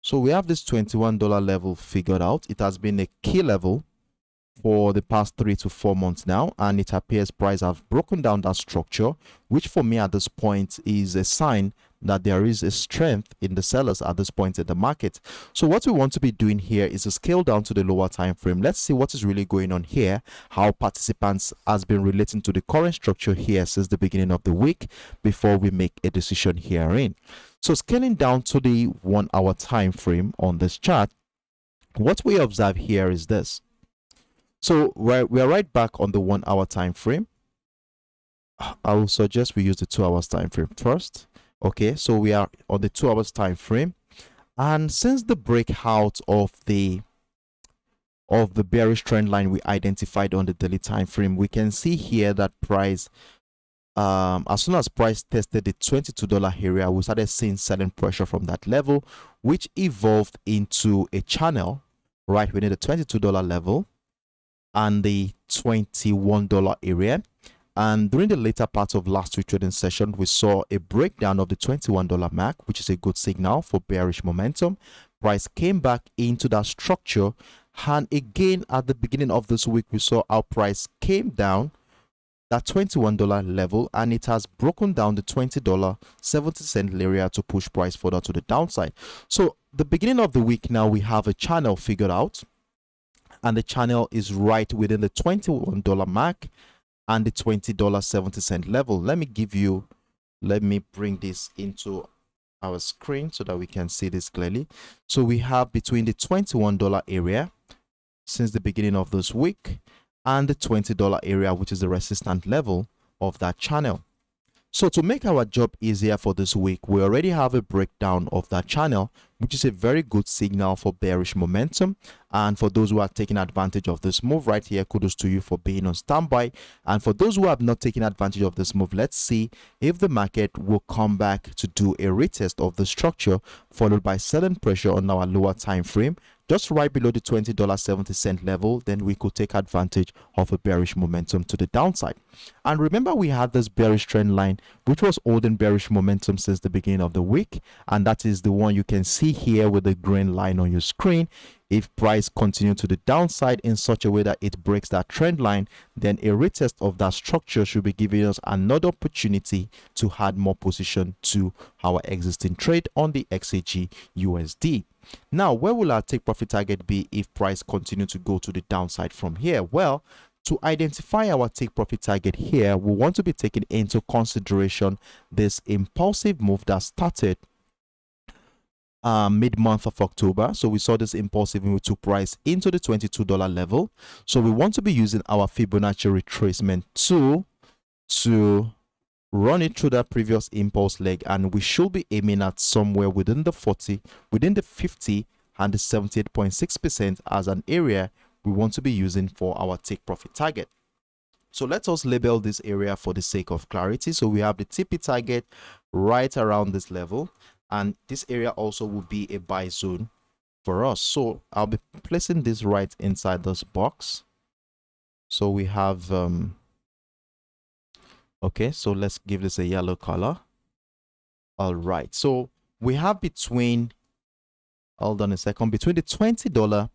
So we have this $21 level figured out. It has been a key level for the past 3 to 4 months now, and it appears price have broken down that structure, which for me at this point is a sign that there is a strength in the sellers at this point in the market. So what we want to be doing here is to scale down to the lower time frame. Let's see what is really going on here, how participants has been relating to the current structure here since the beginning of the week before we make a decision herein. So scaling down to the 1 hour time frame on this chart, what we observe here is this. So we are right back on the 1 hour time frame. I will suggest we use the 2 hours time frame first. Okay, so we are on the 2 hours time frame, and since the breakout of the bearish trend line we identified on the daily time frame, we can see here that price, as soon as price tested the $22 area, we started seeing selling pressure from that level, which evolved into a channel right within the $22 level and the $21 area. And during the later part of last week trading session, we saw a breakdown of the $21 mark, which is a good signal for bearish momentum. Price came back into that structure, and again at the beginning of this week, we saw our price came down that $21 level, and it has broken down the $20.70 area to push price further to the downside. So the beginning of the week now, we have a channel figured out, and the channel is right within the $21 mark and the $20.70 level. Let me bring this into our screen so that we can see this clearly. So we have between the $21 area since the beginning of this week and the $20 area, which is the resistance level of that channel. So to make our job easier for this week, we already have a breakdown of that channel, which is a very good signal for bearish momentum. And for those who are taking advantage of this move right here, kudos to you for being on standby. And for those who have not taken advantage of this move, let's see if the market will come back to do a retest of the structure, followed by selling pressure on our lower time frame, just right below the $20.70 level. Then we could take advantage of a bearish momentum to the downside. And remember, we had this bearish trend line which was holding bearish momentum since the beginning of the week, and that is the one you can see here with the green line on your screen. If price continues to the downside in such a way that it breaks that trend line, then a retest of that structure should be giving us another opportunity to add more position to our existing trade on the XAGUSD. Now, where will our take profit target be if price continue to go to the downside from here? Well, to identify our take profit target here, we want to be taking into consideration this impulsive move that started mid-month of October. So we saw this impulsive move to price into the $22 level. So we want to be using our Fibonacci retracement tool to run it through that previous impulse leg, and we should be aiming at somewhere within the 50 and the 78.6% as an area we want to be using for our take profit target. So let us label this area for the sake of clarity. So we have the TP target right around this level, and this area also will be a buy zone for us. So I'll be placing this right inside this box. So we have okay, so let's give this a yellow color. All right, so we have between, hold on a second, between the $20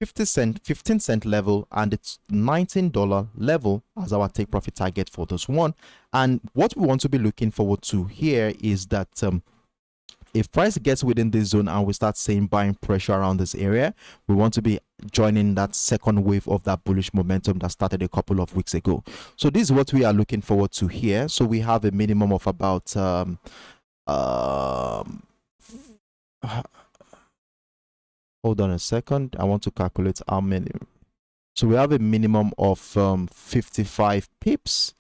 15 cent level and the $19 level as our take profit target for this one. And what we want to be looking forward to here is that if price gets within this zone and we start seeing buying pressure around this area, we want to be joining that second wave of that bullish momentum that started a couple of weeks ago. So this is what we are looking forward to here. So we have a minimum of about hold on a second, I want to calculate how many. So we have a minimum of 55 pips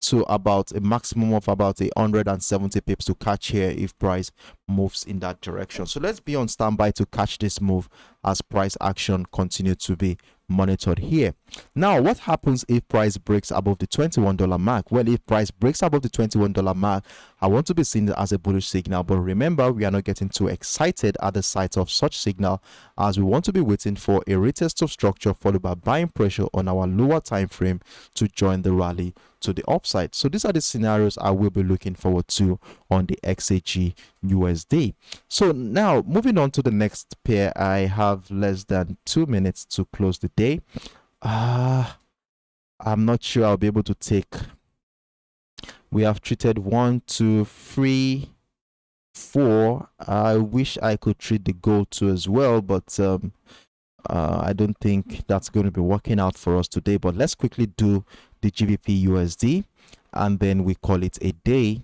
to about a maximum of about 170 pips to catch here if price moves in that direction. So let's be on standby to catch this move as price action continues to be monitored here. Now, what happens if price breaks above the $21 mark? Well, if price breaks above the $21 mark, I want to be seen as a bullish signal, but remember, we are not getting too excited at the sight of such signal, as we want to be waiting for a retest of structure followed by buying pressure on our lower time frame to join the rally to the upside. So these are the scenarios I will be looking forward to on the XAGUSD. So now moving on to the next pair, I have less than 2 minutes to close the day. I'm not sure I'll be able to take. We have treated 1, 2, 3, 4. I wish I could treat the gold too as well, but I don't think that's going to be working out for us today. But let's quickly do the GBPUSD and then we call it a day.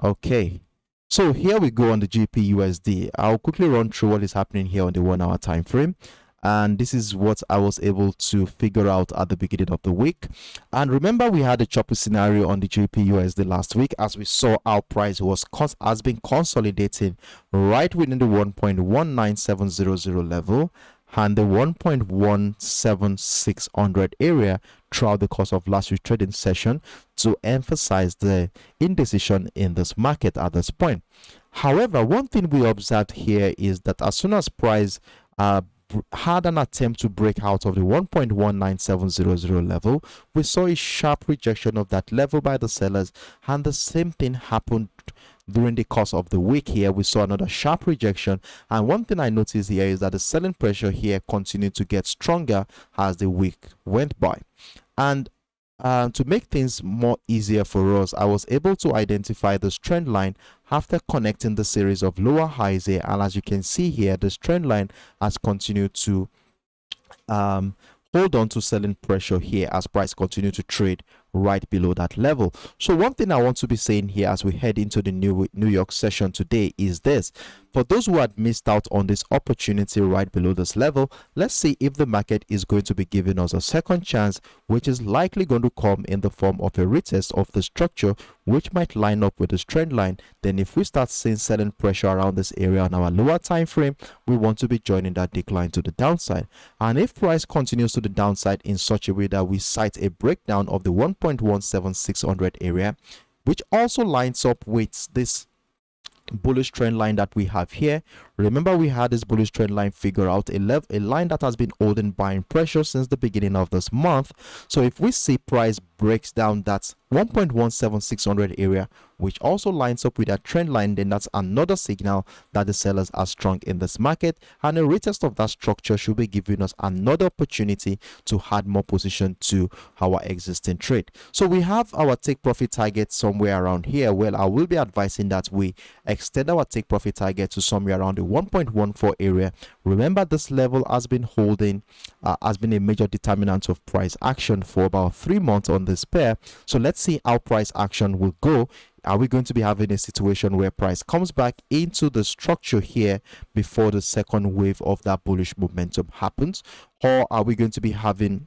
Okay, so here we go on the GBPUSD. I'll quickly run through what is happening here on the 1 hour time frame. And this is what I was able to figure out at the beginning of the week. And remember, we had a choppy scenario on the GBPUSD last week, as we saw our price has been consolidating right within the 1.19700 level and the 1.17600 area throughout the course of last week's trading session, to emphasize the indecision in this market at this point. However, one thing we observed here is that as soon as price had an attempt to break out of the 1.19700 level, we saw a sharp rejection of that level by the sellers, and the same thing happened during the course of the week. Here we saw another sharp rejection, and one thing I noticed here is that the selling pressure here continued to get stronger as the week went by. And to make things more easier for us, I was able to identify this trend line after connecting the series of lower highs here, and as you can see here, this trend line has continued to hold on to selling pressure here as price continue to trade right below that level. So one thing I want to be saying here as we head into the New York session today is this: for those who had missed out on this opportunity right below this level, let's see if the market is going to be giving us a second chance, which is likely going to come in the form of a retest of the structure, which might line up with this trend line. Then if we start seeing selling pressure around this area on our lower time frame, we want to be joining that decline to the downside. And if price continues to the downside in such a way that we sight a breakdown of the 1.17600 area, which also lines up with this bullish trend line that we have here. Remember, we had this bullish trend line figure out a line that has been holding buying pressure since the beginning of this month. So if we see price breaks down that 1.17600 area, which also lines up with that trend line, then that's another signal that the sellers are strong in this market, and a retest of that structure should be giving us another opportunity to add more position to our existing trade. So we have our take profit target somewhere around here. Well, I will be advising that we extend our take profit target to somewhere around the 1.14 area. Remember, this level has been holding, has been a major determinant of price action for about 3 months on this pair. So let's see how price action will go. Are we going to be having a situation where price comes back into the structure here before the second wave of that bullish momentum happens, or are we going to be having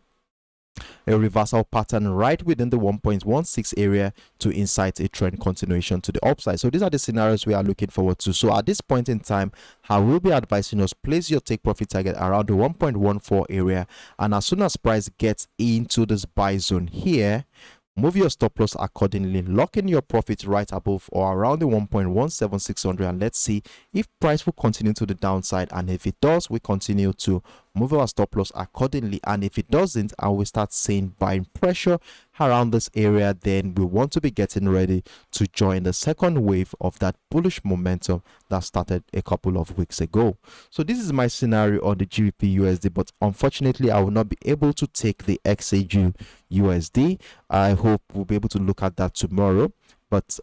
a reversal pattern right within the 1.16 area to incite a trend continuation to the upside? So these are the scenarios we are looking forward to. So at this point in time, I will be advising us, place your take profit target around the 1.14 area, and as soon as price gets into this buy zone here, move your stop loss accordingly, lock in your profit right above or around the 1.17600, and let's see if price will continue to the downside. And if it does, we continue to move our stop loss accordingly, and if it doesn't and we start seeing buying pressure around this area, then we want to be getting ready to join the second wave of that bullish momentum that started a couple of weeks ago. So this is my scenario on the GBPUSD, but unfortunately I will not be able to take the XAGUSD. I hope we'll be able to look at that tomorrow, but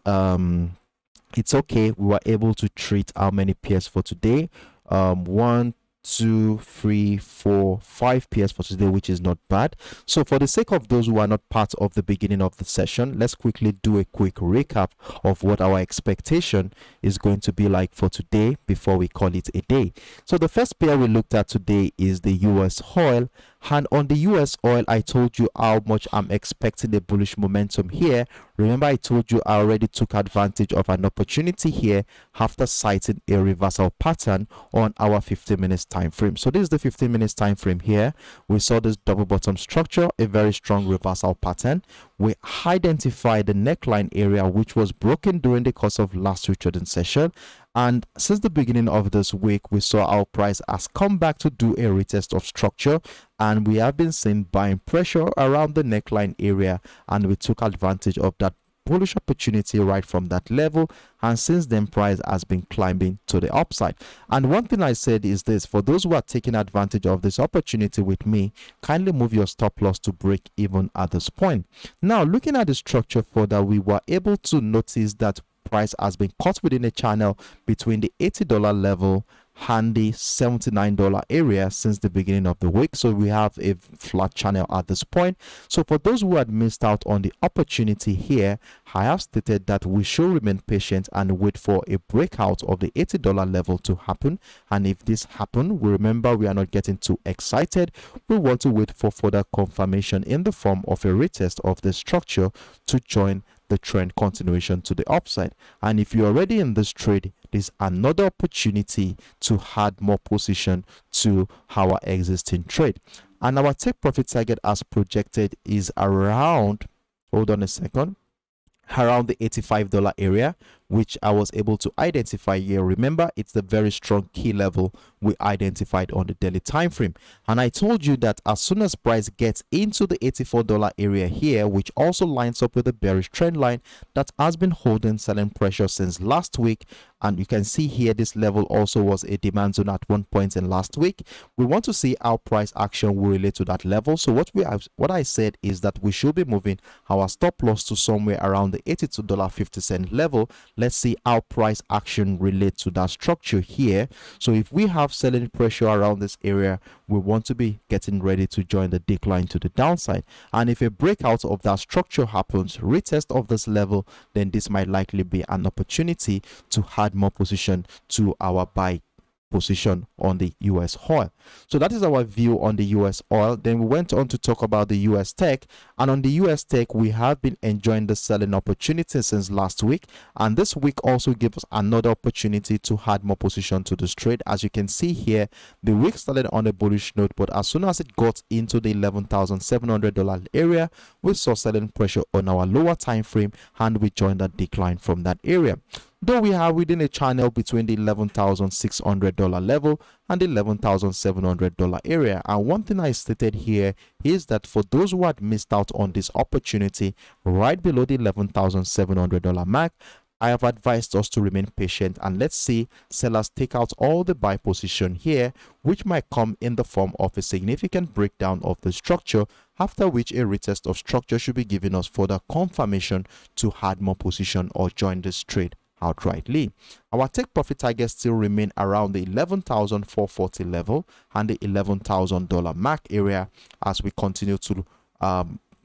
it's okay. We were able to treat how many pairs for today? 1, 2, 3, 4, 5 pairs for today, which is not bad. So for the sake of those who are not part of the beginning of the session, let's quickly do a quick recap of what our expectation is going to be like for today before we call it a day. So the first pair we looked at today is the USOil, and on the USOil, I told you how much I'm expecting a bullish momentum here. Remember, I told you I already took advantage of an opportunity here after citing a reversal pattern on our 15 minutes time frame. So this is the 15 minutes time frame here. We saw this double bottom structure, a very strong reversal pattern. We identified the neckline area, which was broken during the course of last week's trading session. And since the beginning of this week, we saw our price has come back to do a retest of structure, and we have been seeing buying pressure around the neckline area, and we took advantage of that bullish opportunity right from that level, and since then price has been climbing to the upside. And one thing I said is this: for those who are taking advantage of this opportunity with me, kindly move your stop loss to break even at this point. Now, looking at the structure further, we were able to notice that price has been caught within a channel between the $80 level and the $79 area since the beginning of the week. So we have a flat channel at this point. So for those who had missed out on the opportunity here, I have stated that we should remain patient and wait for a breakout of the $80 level to happen. And if this happens, we remember we are not getting too excited. We want to wait for further confirmation in the form of a retest of the structure to join the trend continuation to the upside. And if you're already in this trade, there's another opportunity to add more position to our existing trade. And our take profit target as projected is around, hold on a second, around the $85 area, which I was able to identify here. Remember, it's the very strong key level we identified on the daily time frame. And I told you that as soon as price gets into the $84 area here, which also lines up with the bearish trend line that has been holding selling pressure since last week, and you can see here this level also was a demand zone at one point in last week. We want to see how price action will relate to that level. So what I said is that we should be moving our stop loss to somewhere around the $82.50 level. Let's see how price action relates to that structure here. So if we have selling pressure around this area, we want to be getting ready to join the decline to the downside. And if a breakout of that structure happens, retest of this level, then this might likely be an opportunity to add more position to our buy position on the US oil. So that is our view on the US oil. Then we went on to talk about the US tech, and on the US tech we have been enjoying the selling opportunity since last week, and this week also gives us another opportunity to add more position to this trade. As you can see here, the week started on a bullish note, but as soon as it got into the $11,700 area, we saw selling pressure on our lower time frame and we joined that decline from that area. Though we are within a channel between the $11,600 level and the $11,700 area. And one thing I stated here is that for those who had missed out on this opportunity right below the $11,700 mark, I have advised us to remain patient and let's see sellers take out all the buy position here, which might come in the form of a significant breakdown of the structure, after which a retest of structure should be giving us further confirmation to add more position or join this trade outrightly. Our take profit targets still remain around the $11,440 level and the $11,000 mark area as we continue to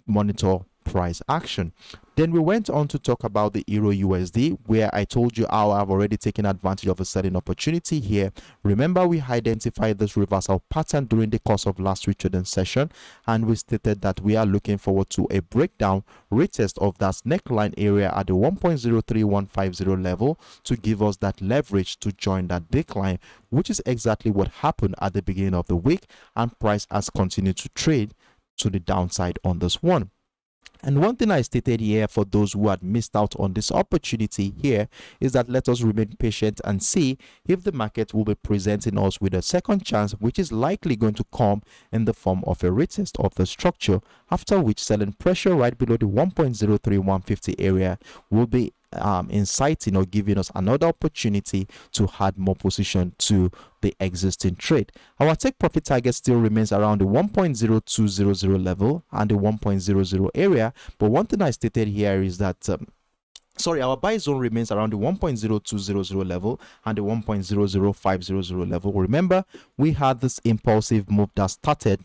monitor price action. Then we went on to talk about the EURUSD, where I told you how I've already taken advantage of a selling opportunity here. Remember, we identified this reversal pattern during the course of last week's trading session, and we stated that we are looking forward to a breakdown retest of that neckline area at the 1.03150 level to give us that leverage to join that decline, which is exactly what happened at the beginning of the week, and price has continued to trade to the downside on this one. And one thing I stated here for those who had missed out on this opportunity here is that let us remain patient and see if the market will be presenting us with a second chance, which is likely going to come in the form of a retest of the structure, after which selling pressure right below the 1.03150 area will be inciting or giving us another opportunity to add more position to the existing trade. Our take profit target still remains around the 1.0200 level and the 1.00 area, but one thing I stated here is that our buy zone remains around the 1.0200 level and the 1.00500 level. Remember, we had this impulsive move that started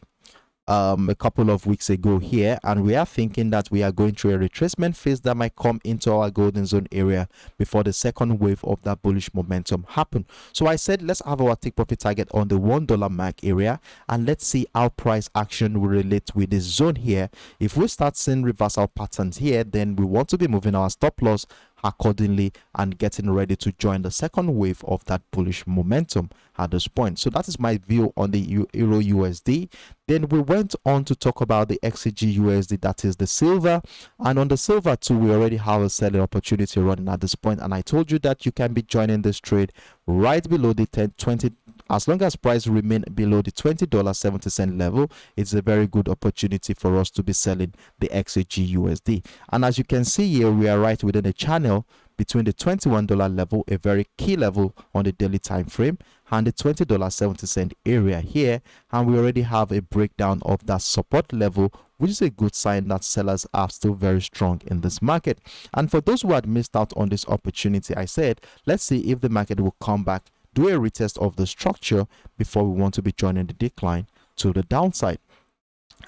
a couple of weeks ago here, and we are thinking that we are going through a retracement phase that might come into our golden zone area before the second wave of that bullish momentum happen. So I said let's have our take profit target on the $1 mark area and let's see how price action will relate with this zone here. If we start seeing reversal patterns here, then we want to be moving our stop loss accordingly and getting ready to join the second wave of that bullish momentum at this point. So that is my view on the EURUSD. Then we went on to talk about the XAGUSD, that is the silver, and on the silver too we already have a selling opportunity running at this point, and I told you that you can be joining this trade right below the 20 as long as price remain below the $20.70 level, it's a very good opportunity for us to be selling the XAGUSD. And as you can see here, we are right within a channel between the $21 level, a very key level on the daily time frame, and the $20.70 area here, and we already have a breakdown of that support level, which is a good sign that sellers are still very strong in this market. And for those who had missed out on this opportunity, I said let's see if the market will come back, do a retest of the structure before we want to be joining the decline to the downside.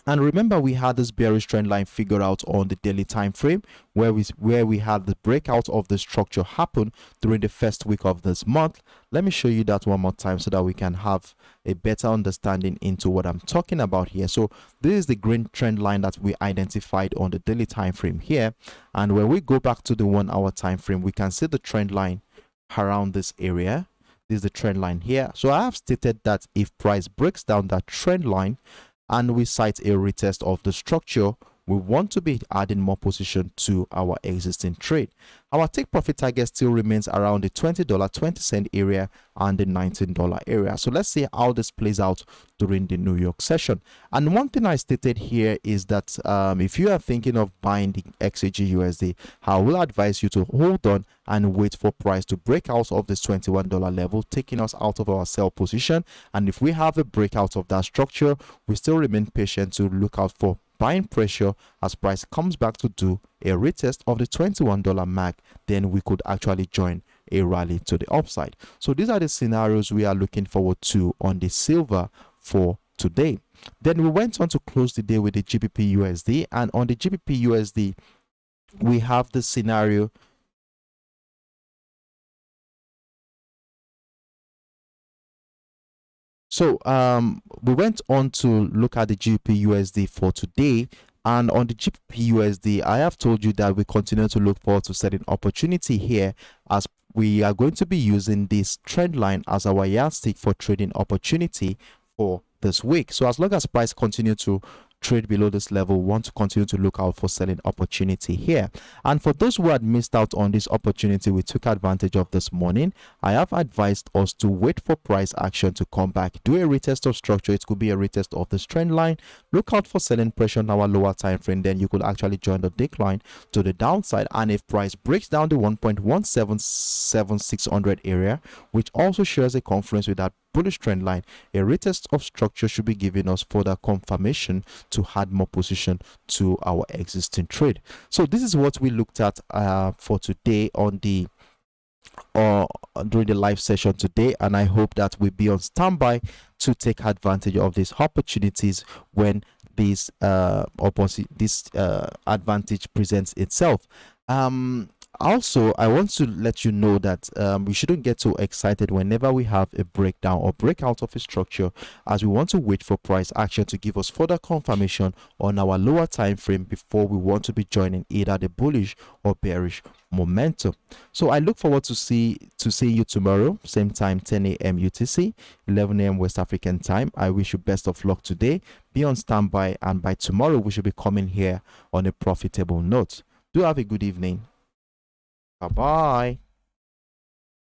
And remember, we had this bearish trend line figured out on the daily time frame, where we had the breakout of the structure happen during the first week of this month. Let me show you that one more time so that we can have a better understanding into what I'm talking about here. So this is the green trend line that we identified on the daily time frame here, and when we go back to the 1 hour time frame, we can see the trend line around this area. This is the trend line here. So I have stated that if price breaks down that trend line and we cite a retest of the structure, we want to be adding more position to our existing trade. Our take profit target still remains around the $20.20 area and the $19 area. So let's see how this plays out during the New York session. And one thing I stated here is that if you are thinking of buying the XAGUSD, I will advise you to hold on and wait for price to break out of this $21 level, taking us out of our sell position. And if we have a breakout of that structure, we still remain patient to look out for buying pressure as price comes back to do a retest of the $21 mark. Then we could actually join a rally to the upside. So these are the scenarios we are looking forward to on the silver for today. Then we went on to close the day with the GBPUSD, and on the GBPUSD we have the scenario. So we went on to look at the GBPUSD for today, and on the GBPUSD, I have told you that we continue to look forward to setting opportunity here, as we are going to be using this trend line as our yardstick for trading opportunity for this week. So as long as price continue to trade below this level, we want to continue to look out for selling opportunity here. And for those who had missed out on this opportunity we took advantage of this morning, I have advised us to wait for price action to come back, do a retest of structure. It could be a retest of this trend line, look out for selling pressure on our lower time frame, then you could actually join the decline to the downside. And if price breaks down the 1.177,600 area, which also shares a confluence with that bullish trend line, a retest of structure should be giving us further confirmation to add more position to our existing trade. So this is what we looked at for today on the during the live session today, and I hope that we'll be on standby to take advantage of these opportunities when this advantage presents itself. Also, I want to let you know that we shouldn't get too excited whenever we have a breakdown or breakout of a structure, as we want to wait for price action to give us further confirmation on our lower time frame before we want to be joining either the bullish or bearish momentum. So I look forward to see you tomorrow, same time, 10 a.m. UTC, 11 a.m. West African time. I wish you best of luck today. Be on standby, and by tomorrow we should be coming here on a profitable note. Do have a good evening. Bye-bye.